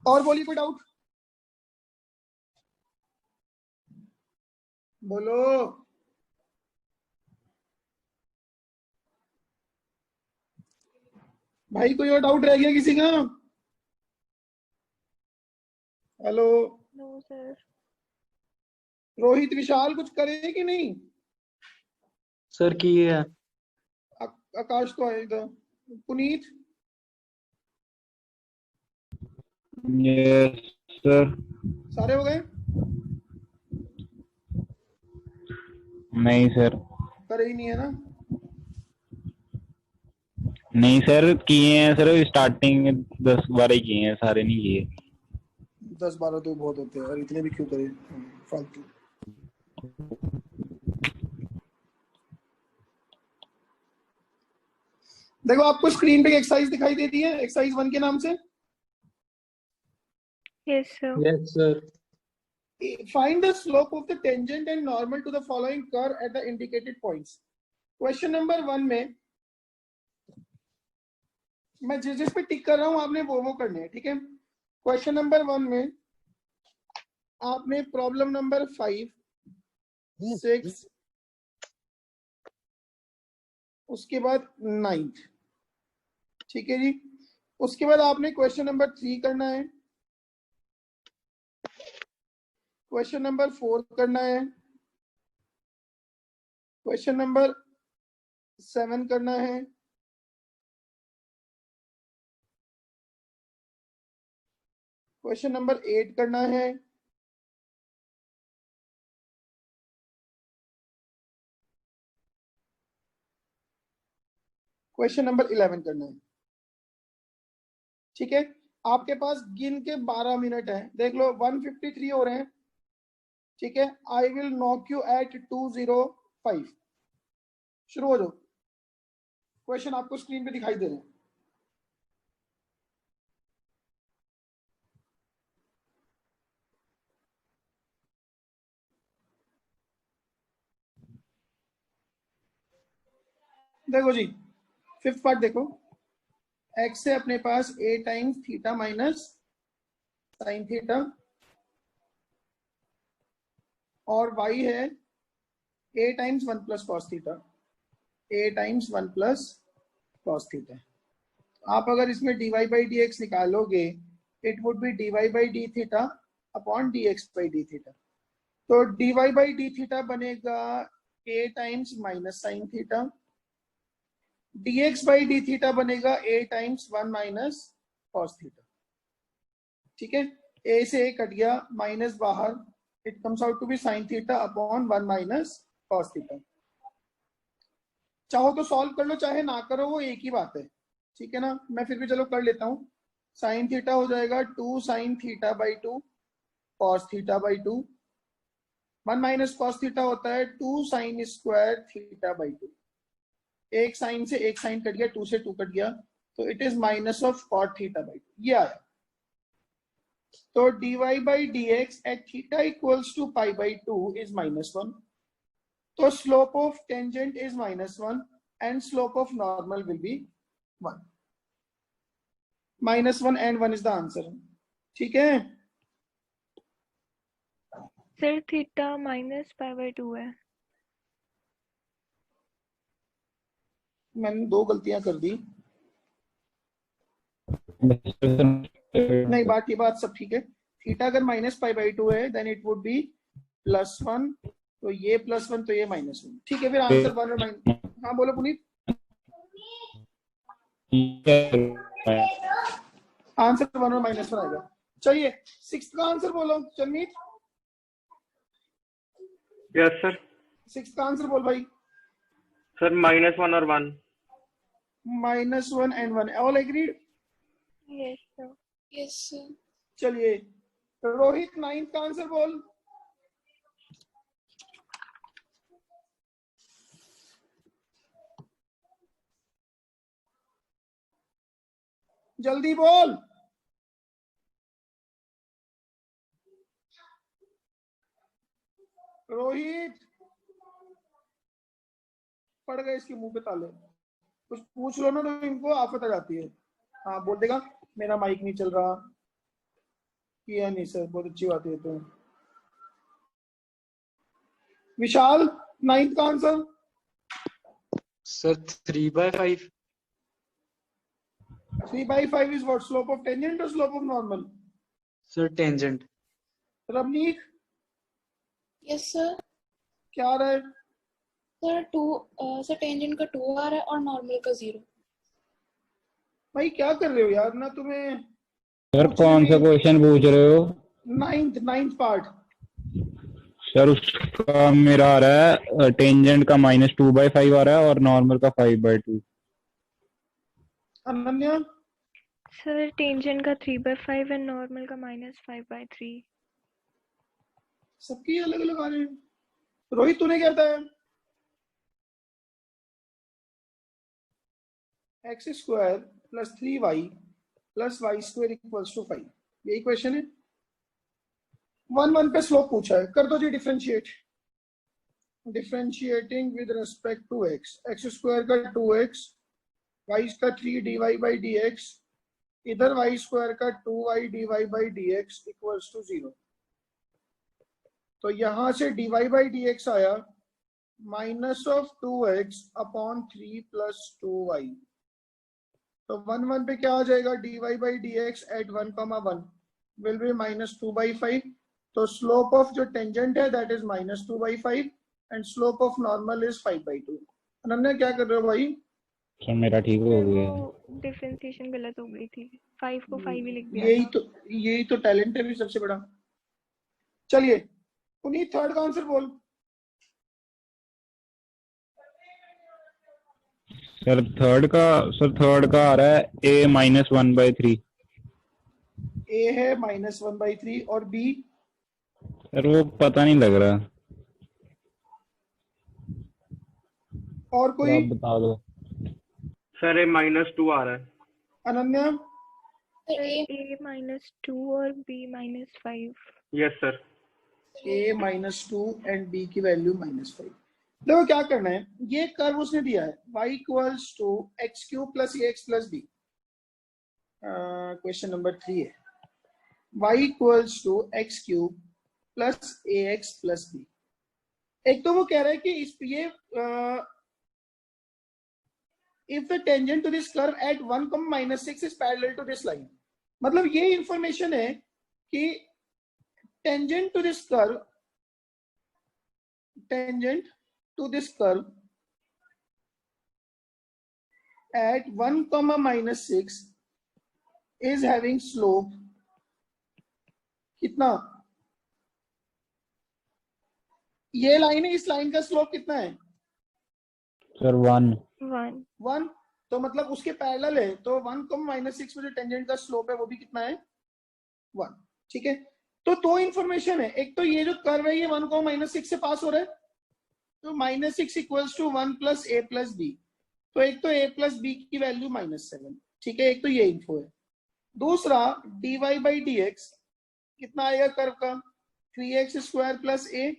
Speaker 1: और बोलिए, कोई डाउट बोलो। भाई कोई और डाउट रह गया किसी का? Hello
Speaker 2: no sir.
Speaker 1: Rohit Vishal कुछ करे कि नहीं?
Speaker 5: सर किए है।
Speaker 1: आकाश तो आएगा। पुनीत?
Speaker 3: Yes sir.
Speaker 1: सारे हो गए?
Speaker 3: नहीं सर।
Speaker 1: करे ही नहीं है ना?
Speaker 3: नहीं सर, किए हैं सर, स्टार्टिंग में 10-12 किए हैं, सारे नहीं किए।
Speaker 1: 10-12 तो बहुत होते हैं और इतने भी क्यों करें फालतू। देखो आपको स्क्रीन पे एक्सरसाइज दिखाई देती है, एक्सरसाइज 1 के नाम से।
Speaker 2: Yes sir.
Speaker 5: Yes sir.
Speaker 1: Find the slope of the tangent and normal to the following curve at the indicated points. Question number 1 में मैं जिस पे टिक कर रहा हूं आपने वो करने हैं, ठीक है? क्वेश्चन नंबर 1 में आपने प्रॉब्लम नंबर 5, 6, उसके बाद 9, ठीक है जी। उसके बाद आपने क्वेश्चन नंबर 3 करना है, क्वेश्चन नंबर 4 करना है, क्वेश्चन नंबर 7 करना है, क्वेश्चन नंबर 8 करना है, क्वेश्चन नंबर 11 करना है। ठीक है, आपके पास गिन के 12 मिनट है, देख लो 153 हो रहे हैं। ठीक है, I will knock you at 2:05। शुरू हो जाओ। क्वेश्चन आपको स्क्रीन पे दिखाई दे रहे हैं। देखो जी, 5th पार्ट देखो। x से अपने पास a times theta minus sine theta और y है a times 1 plus cos theta, a times 1 plus cos theta. आप अगर इसमें dy बाई डी एक्स निकालोगे, it would B dy by D theta upon dx by D theta. तो dy by D theta बनेगा a times minus sine theta, dx by D theta बनेगा a times 1 minus cos theta. ठीक है, a से a cut गया, minus बाहर, it comes out to be sine theta upon 1 minus cos theta. चाहो तो solve कर लो, चाहे ना करो, वो एक ही बात है। ठीक है ना, मैं फिर भी चलो कर लेता हूँ। साइन थीटा हो जाएगा 2 sine theta by 2 cos theta by 2, 1 minus cos theta होता है 2 साइन स्क्वायर थीटा बाई 2। एक साइन से एक साइन कट गया, 2 से 2 कट गया, तो it is minus of cot theta by 2, ये आया। तो dy by D x at theta equals to pi by 2 is -1। तो slope of tangent is -1 and slope of normal will be 1। -1 and 1 is the answer. ठीक है,
Speaker 2: sir theta minus π/2 है।
Speaker 1: मैंने 2 गलतियां कर दी। नहीं, बात सब ठीक है। थीटा अगर -π/2 है देन इट वुड बी +1, तो ये +1 तो ये -1। ठीक है, फिर आंसर 1 और माइनस, हाँ बोलो पुनीत, आंसर 1 और -1 आएगा। चलिए 6th का आंसर बोलो चलमीत,
Speaker 6: यस सर।
Speaker 1: 6th का आंसर बोल भाई।
Speaker 6: सर -1 और 1।
Speaker 1: -1 and 1 all agreed.
Speaker 2: Yes, sir.
Speaker 4: Yes, sir.
Speaker 1: चलिए रोहित 9th का आंसर बोल। जल्दी बोल। रोहित पड़ गए इसके मुंह पे ताले, कुछ पूछ लो ना तो इनको आफत आ जाती है। हाँ बोल देगा मेरा माइक नहीं चल रहा, किया नहीं सर, बहुत अच्छी बात है। तो विशाल 9th का answer.
Speaker 5: Sir 3/5।
Speaker 1: 3/5 is what? Slope of tangent or slope of normal?
Speaker 5: Sir tangent.
Speaker 1: Ravneek
Speaker 4: Yes, sir.
Speaker 1: क्या आ रहा है?
Speaker 4: सर 2, सर टेंजेंट का 2 आ रहा है और नॉर्मल का 0।
Speaker 1: भाई क्या कर रहे हो यार, ना तुम्हें
Speaker 3: सर कौन सा क्वेश्चन पूछ रहे हो?
Speaker 1: 9th part.
Speaker 3: सर उसका मेरा आ रहा है टेंजेंट का -2/5 आ रहा है और नॉर्मल का 5/2।
Speaker 1: अनन्या
Speaker 2: Sir, tangent का 3/5 and normal का -5/3.
Speaker 1: सबकी अलग अलग आ रहे हैं। रोहित तूने क्या बताया? x² + 3y + y² = 5, यही क्वेश्चन है। 1 पे स्लोप पूछा है, कर दो जी differentiate. Differentiating with respect to x, x² का 2x, y का 3 dy/dx, इधर y² का 2y dy/dx = 0। तो यहां से dy/dx आया -2x / 3 + 2y। तो 1 पे क्या आ जाएगा? dy/dx at 1, 1 will be -2/5। तो स्लोप ऑफ जो टेंजेंट है that is -2/5 and slope of normal is 5/2। Ananya क्या कर रहे हो भाई?
Speaker 3: सर मेरा ठीक हो
Speaker 2: Sir,
Speaker 3: गया।
Speaker 2: वो डिफरेंशिएशन गलत हो गई थी, 5 को 5 ही लिख दिया
Speaker 1: यही
Speaker 2: था।
Speaker 1: तो यही तो टैलेंट है भी सबसे बड़ा। चलिए पुनीत 3rd का आंसर बोल।
Speaker 3: सर थर्ड का आ रहा है a -1/3।
Speaker 1: ए है -1/3 और बी
Speaker 3: सर वो पता नहीं लग रहा,
Speaker 1: और
Speaker 3: तो
Speaker 1: कोई?
Speaker 3: आप बता दो।
Speaker 6: सर ये -2 आ रहा है।
Speaker 1: Ananya
Speaker 4: sir
Speaker 2: Sir,
Speaker 4: A,
Speaker 2: a -2 और b -5.
Speaker 6: Yes sir.
Speaker 1: a -2 and b की वैल्यू -5। देखो क्या करना है, ये कर्व उसने दिया है y = x³ + ax + b। Question number 3 है y = x³ + ax + b। एक तो वो कह रहा है कि इस ये if the tangent to this curve at 1, -6 is parallel to this line, मतलब ये इंफॉर्मेशन है कि tangent to this curve at 1, -6 is having slope कितना? ये लाइन है, इस लाइन का स्लोप कितना है?
Speaker 3: सर 1।
Speaker 2: 1.
Speaker 1: तो मतलब उसके पैरेलल है, तो 1, -6 में जो टेंजेंट का स्लोप है वो भी कितना है? 1। ठीक है, तो दो इंफॉर्मेशन है, एक तो ये जो कर्व है ये 1, -6 से पास हो रहा है, तो -6 = 1 + a + b। तो एक तो a + b की वैल्यू -7। ठीक है, एक तो ये इन्फो है। दूसरा dy/dx कितना आएगा कर्व का? 3x² + a।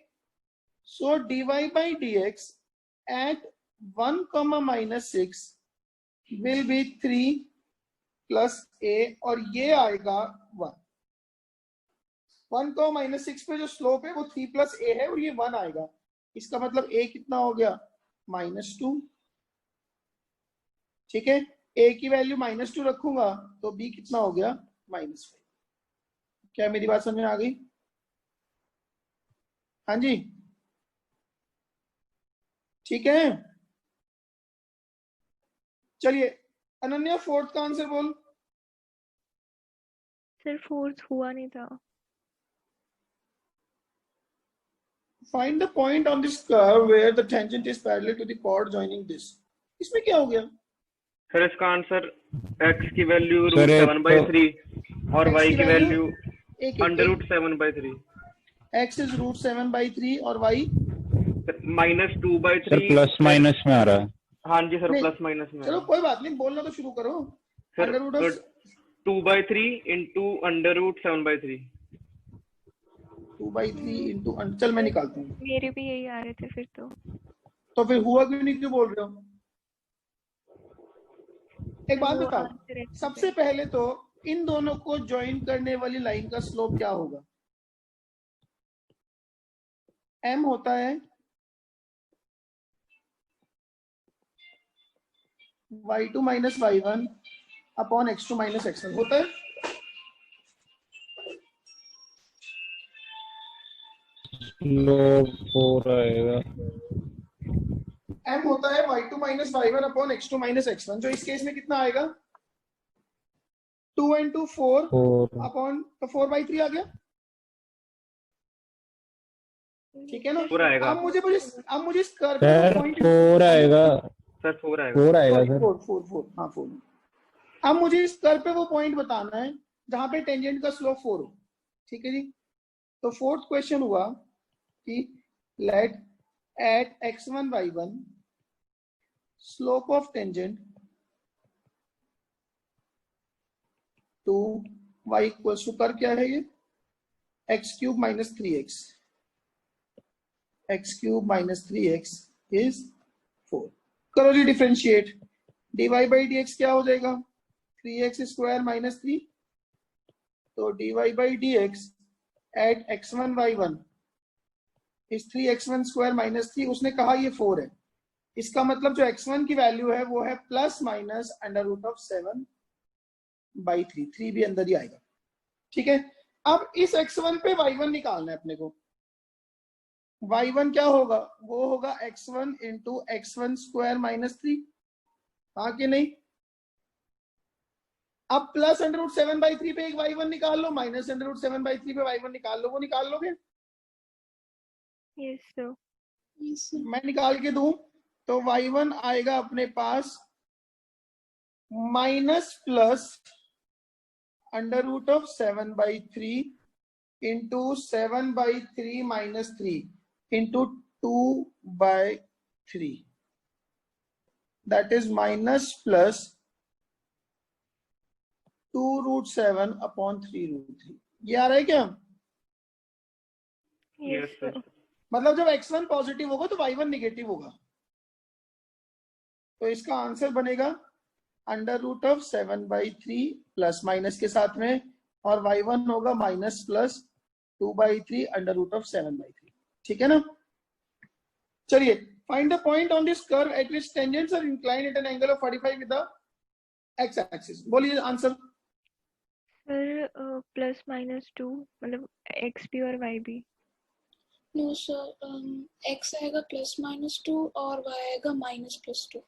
Speaker 1: So dy/dx at 1, -6 will be 3 + a और ये आएगा 1। 1, -6 पे जो स्लोप है वो 3 + a है और ये 1 आएगा। इसका मतलब a कितना हो गया? -2। ठीक है, a की वैल्यू -2 रखूंगा तो b कितना हो गया? -5। क्या मेरी बात समझ में आ गई? हाँ जी, ठीक है। चलिए अनन्या, फोर्थ का आंसर बोल।
Speaker 2: सर फोर्थ हुआ नहीं था।
Speaker 1: Find the point on this curve where the tangent is parallel to the chord joining this. इसमें क्या हो गया?
Speaker 6: सर इसका आंसर x की वैल्यू
Speaker 3: सर, एक
Speaker 6: √7/3 और
Speaker 1: X
Speaker 6: y
Speaker 1: की
Speaker 6: की वैल्यू
Speaker 1: एक
Speaker 6: √7/3।
Speaker 1: x is √7/3 और y
Speaker 6: -2/3
Speaker 3: सर प्लस माइनस में आ रहा है।
Speaker 6: हाँ जी सर,
Speaker 1: नहीं,
Speaker 6: प्लस माइनस में
Speaker 1: चलो कोई बात नहीं, बोलना तो शुरू करो।
Speaker 6: Sir
Speaker 1: under root of
Speaker 6: 2/3 into √7/3।
Speaker 1: 2/3 into, चल मैं निकालता हूँ।
Speaker 2: मेरे भी यही आ रहे थे फिर
Speaker 1: तो फिर हुआ क्यों नहीं, क्यों बोल रहे हो? एक बात
Speaker 2: वो
Speaker 1: बता,
Speaker 2: आंसर x
Speaker 1: सबसे पहले तो इन दोनों को ज्वाइन करने वाली लाइन का स्लोप क्या होगा? m होता है y2 minus y1 upon x2 minus x1 होता है।
Speaker 3: स्लोप 4 आएगा।
Speaker 1: m होता है y2 minus y1 upon x2 minus x1, जो इस केस में कितना आएगा? 2 into 4
Speaker 3: 4
Speaker 1: अपॉन, तो 4/3 आ गया, ठीक है ना?
Speaker 6: 4 आएगा
Speaker 1: अब मुझे इस कर्व
Speaker 3: सर
Speaker 1: पे पॉइंट
Speaker 3: 4 आएगा।
Speaker 6: सर 4 आएगा।
Speaker 3: 4 आएगा सर।
Speaker 1: 4 हाँ 4। अब मुझे इस कर्व पे वो पॉइंट बताना है जहां पे टेंजेंट का स्लोप 4 हो, ठीक है जी। तो फोर्थ क्वेश्चन हुआ कि let at x1 y1 slope of tangent to y equals to, कर क्या है ये, x³ minus 3x, x³ minus 3x is 4। करो जी डिफरेंशिएट, dy बाई dx क्या हो जाएगा? 3x स्क्वायर माइनस 3, तो dy by dx at x1 y1 इस 3x1 स्क्वायर माइनस 3, उसने कहा ये 4 है, इसका मतलब जो x1 की वैल्यू है वो है plus minus under root of 7/3, 3 भी अंदर ही आएगा, ठीक है। अब इस x1 पे y1 निकालना है अपने को। y1 क्या होगा? वो होगा x1 into x1 square minus 3, हाँ कि नहीं? अब प्लस अंडर रूट 7/3 पे एक y1 निकाल लो, माइनस अंडर रूट 7/3 पे y1 निकाल लो, वो निकाल लोगे?
Speaker 2: Yes sir.
Speaker 4: Yes, sir.
Speaker 1: मैं निकाल के दूं तो y1 आएगा अपने पास minus plus under root of 7/3 into 7/3 minus 3 into 2/3, that is minus plus 2√7 upon 3√3। ये आ रहा है क्या?
Speaker 2: Yes sir.
Speaker 1: मतलब जब x1 पॉजिटिव होगा तो y1 नेगेटिव होगा, तो इसका आंसर बनेगा under root of 7/3 plus minus के साथ में, और y1 होगा minus plus 2/3 under root of 7/3, ठीक है ना? चलिए, find the point on this curve at which tangents are inclined at an angle of 45 with the x axis. बोलिए आंसर।
Speaker 2: सर +-2 मतलब x भी और y भी।
Speaker 4: No, sir. X आएगा +-2 और y आएगा -+2।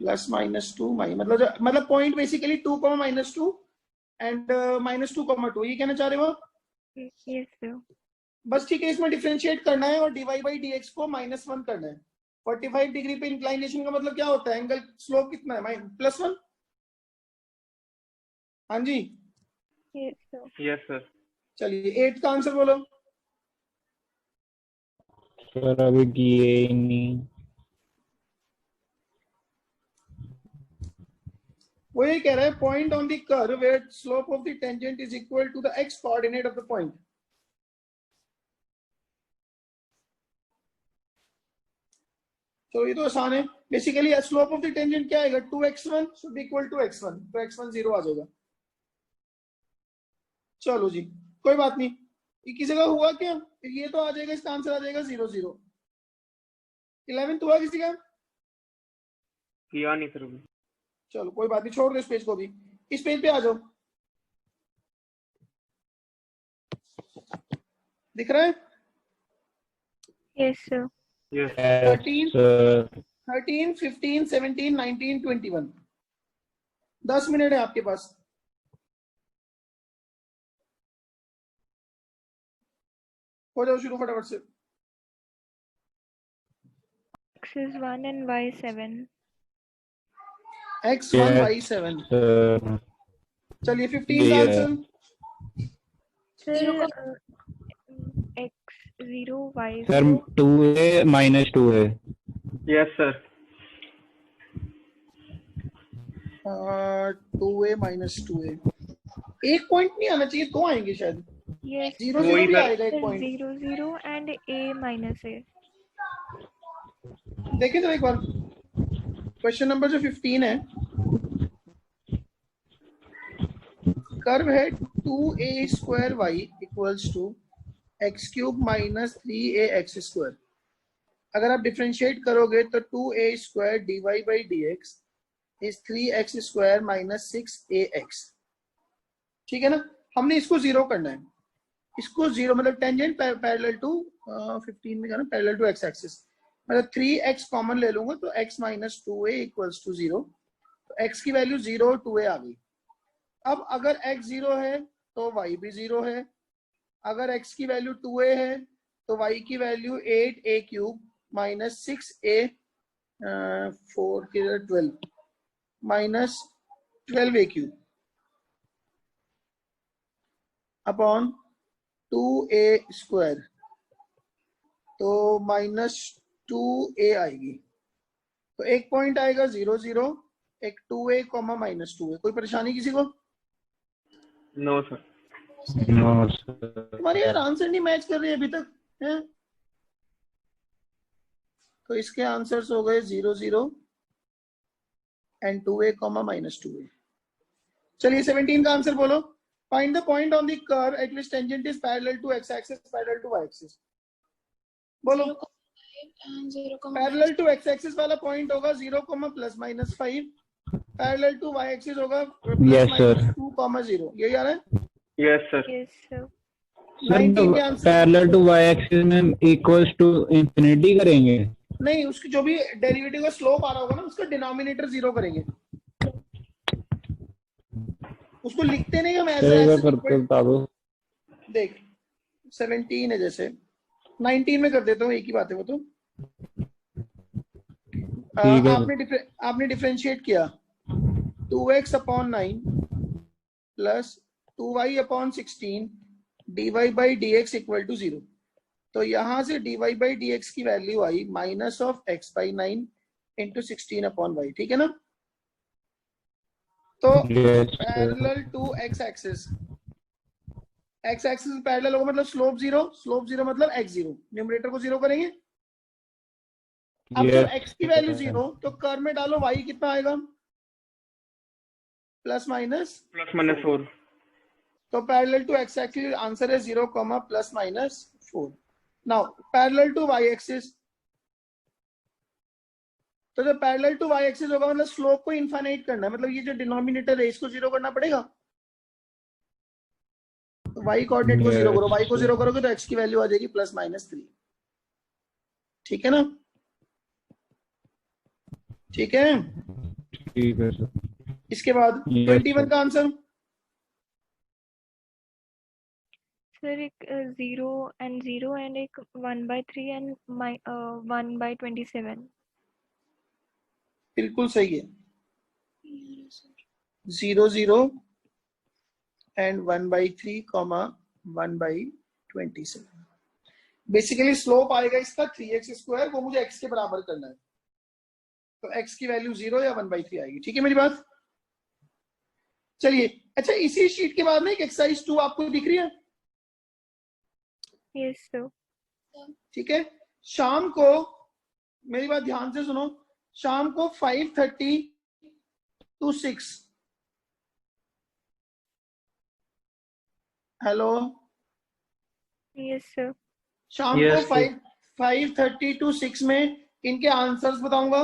Speaker 1: +-2 मतलब पॉइंट बेसिकली 2, -2 एंड -2, ये कहना चाह रहे हो आप?
Speaker 2: Yes sir.
Speaker 1: बस ठीक है, इसमें डिफरेंशिएट करना है और dy बाई dx को -1 करना है। 45 डिग्री पे इंक्लाइनेशन का मतलब क्या होता है? एंगल स्लोप कितना है? +1। हाँ जी,
Speaker 2: यस सर।
Speaker 6: Yes sir.
Speaker 1: चलिए 8 का आंसर बोलो।
Speaker 3: सर अभी किए ही नहीं।
Speaker 1: वो ये कह रहा है point on the curve where slope of the tangent is equal to the x coordinate of the point. तो ये तो आसान है, basically slope of the tangent क्या आएगा? 2x1 should be equal to x1, तो x1 0 आ जाएगा। चलो जी, कोई बात नहीं, ये किसी का हुआ क्या? ये तो आ जाएगा, इसका आंसर आ जाएगा 0 0। 11th हुआ किसी का?
Speaker 6: किया नहीं सर अभी।
Speaker 1: चलो कोई बात नहीं, छोड़ दो इस पेज को भी, इस पेज पे आ जाओ। दिख रहा है?
Speaker 2: Yes, sir.
Speaker 6: Yes.
Speaker 1: 13,
Speaker 3: sir.
Speaker 1: 13, 15, 17, 19, 21. 10 minute है आपके पास। हो जाओ शुरू फटाफट से।
Speaker 2: X is 1 and Y 7.
Speaker 1: x1
Speaker 3: Yes,
Speaker 1: y7।
Speaker 3: sir.
Speaker 1: चलिए 15 का
Speaker 3: Yeah.
Speaker 1: Answer.
Speaker 2: Sir,
Speaker 4: Zero
Speaker 2: X 0, Y
Speaker 3: Sir,
Speaker 2: 0.
Speaker 3: 2a minus 2a.
Speaker 6: Yes, sir.
Speaker 1: 2a minus 2a। एक पॉइंट नहीं आना चाहिए, दो आएंगे शायद।
Speaker 2: Yes,
Speaker 1: 0
Speaker 6: वही
Speaker 1: 0 भी
Speaker 6: सर।
Speaker 1: आएगा एक
Speaker 2: sir,
Speaker 1: point.
Speaker 2: 0 0 and A minus A.
Speaker 1: देखें तो एक बार क्वेश्चन नंबर जो 15 है, कर्व है 2a square y equals to x cube minus 3a x square. अगर आप डिफरेंशिएट करोगे तो 2a square dy by dx is 3x square minus 6ax। ठीक है ना, हमने इसको जीरो करना है। इसको जीरो मतलब टेंजेंट पैरेलल टू 15 में जाना पैरेलल टू एक्स एक्सिस, मतलब 3x कॉमन ले लूंगा तो x minus 2a equals to 0। तो x की वैल्यू 0 और 2a आ गई। अब अगर x 0 है तो y भी 0 है। अगर x की वैल्यू 2a है तो y की value 8a cube minus 6a 4 के 12 minus 12a cube upon 2a square, तो माइनस 2a आएगी। तो एक पॉइंट आएगा 0 0, एक 2a कॉमा माइनस 2a। कोई परेशानी किसी को?
Speaker 6: No, sir.
Speaker 3: No, sir.
Speaker 1: तुम्हारे यार आंसर नहीं मैच कर रहे अभी तक हैं? तो इसके आंसर्स हो गए 0 0 and 2a comma minus 2a। चलिए 17 का आंसर बोलो। Find the point on the curve at which tangent is parallel to x axis parallel to y axis. बोलो।
Speaker 4: 0, and 0,
Speaker 1: parallel to x axis वाला पॉइंट होगा 0, plus minus 5। Parallel to y axis होगा plus
Speaker 3: Yes, sir.
Speaker 1: Minus 2, 0। यही आ रहा है।
Speaker 6: Yes, sir.
Speaker 2: Yes, sir.
Speaker 3: Sir,
Speaker 1: 19 के आंसर
Speaker 3: पैरेलल टू y एक्सिस में इक्वल्स टू इंफिनिटी करेंगे।
Speaker 1: नहीं, उसकी जो भी डेरिवेटिव का स्लोप आ रहा होगा ना उसका डिनोमिनेटर 0 करेंगे। उसको लिखते नहीं हम ऐसे
Speaker 3: चलेगा
Speaker 1: ऐसे
Speaker 3: करके बता दो।
Speaker 1: देख 17 है, जैसे 19 में कर देता हूँ, एक ही बात है वो तो।
Speaker 3: ठीक है।
Speaker 1: आपने डिफरेंशिएट किया 2x upon 9 plus 2y upon 16 dy by dx equal to 0। तो यहां से dy बाई dx की वैल्यू आई minus of x by 9 into 16 upon y। ठीक है ना। तो
Speaker 3: Yes, sir.
Speaker 1: Parallel to x axis, x axis पैरेलल होगा मतलब स्लोप 0, स्लोप 0 मतलब x 0। न्यूमरेटर को 0 करेंगे। अब जब
Speaker 3: Yes,
Speaker 1: x की वैल्यू
Speaker 3: sir.
Speaker 1: 0 तो कर्व में डालो y कितना आएगा, प्लस माइनस।
Speaker 6: Plus minus 4.
Speaker 1: तो parallel to x axis answer है 0, plus minus 4। Now parallel to y axis, तो जब पैरेलल टू y एक्सिस होगा मतलब स्लोप को इनफाइनाइट करना है, मतलब ये जो डिनोमिनेटर है इसको 0 करना पड़ेगा। तो y कोऑर्डिनेट को 0 करो, y को 0 करोगे तो x की वैल्यू आ जाएगी प्लस माइनस 3। ठीक है ना। ठीक है।
Speaker 3: ठीक है सर।
Speaker 1: इसके बाद
Speaker 3: Yes,
Speaker 1: 21
Speaker 3: sir.
Speaker 1: का आंसर।
Speaker 2: Sir, एक 0 and 0 and एक 1/3 and 1/27.
Speaker 1: बिल्कुल सही है। 0 0 एंड 1/3 कॉमा 1/27। बेसिकली स्लोप आएगा इसका 3x स्क्वायर, वो मुझे x के बराबर करना है। तो x की वैल्यू 0 या 1/3 आएगी। ठीक है मेरी बात। चलिए अच्छा, इसी शीट के बाद में एक एक्सरसाइज 2 आपको दिख रही है।
Speaker 2: Yes, sir.
Speaker 1: ठीक है, शाम को मेरी बात ध्यान से सुनो, शाम को 5:30 to 6। Hello,
Speaker 2: Yes, sir.
Speaker 1: शाम
Speaker 5: Yes,
Speaker 1: को 5:30 to 6 में इनके आंसर्स बताऊंगा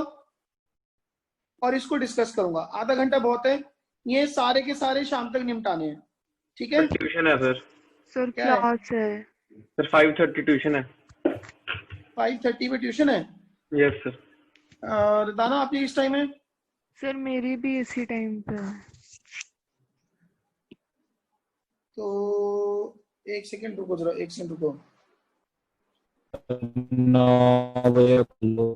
Speaker 1: और इसको डिस्कस करूंगा। आधा घंटा बहुत है, ये सारे के सारे शाम तक निपटाने हैं। ठीक है।
Speaker 6: ट्यूशन है सर।
Speaker 2: Sir,
Speaker 1: क्या है?
Speaker 2: class है.
Speaker 6: सर 5:30 ट्यूशन है।
Speaker 1: 5:30 पे ट्यूशन है।
Speaker 6: Yes sir.
Speaker 1: दाना आपकी किस टाइम है?
Speaker 7: सर मेरी भी इसी टाइम पे है।
Speaker 1: तो एक सेकंड रुको जरा, एक सेकंड रुको।
Speaker 3: 9 बजे खोलो।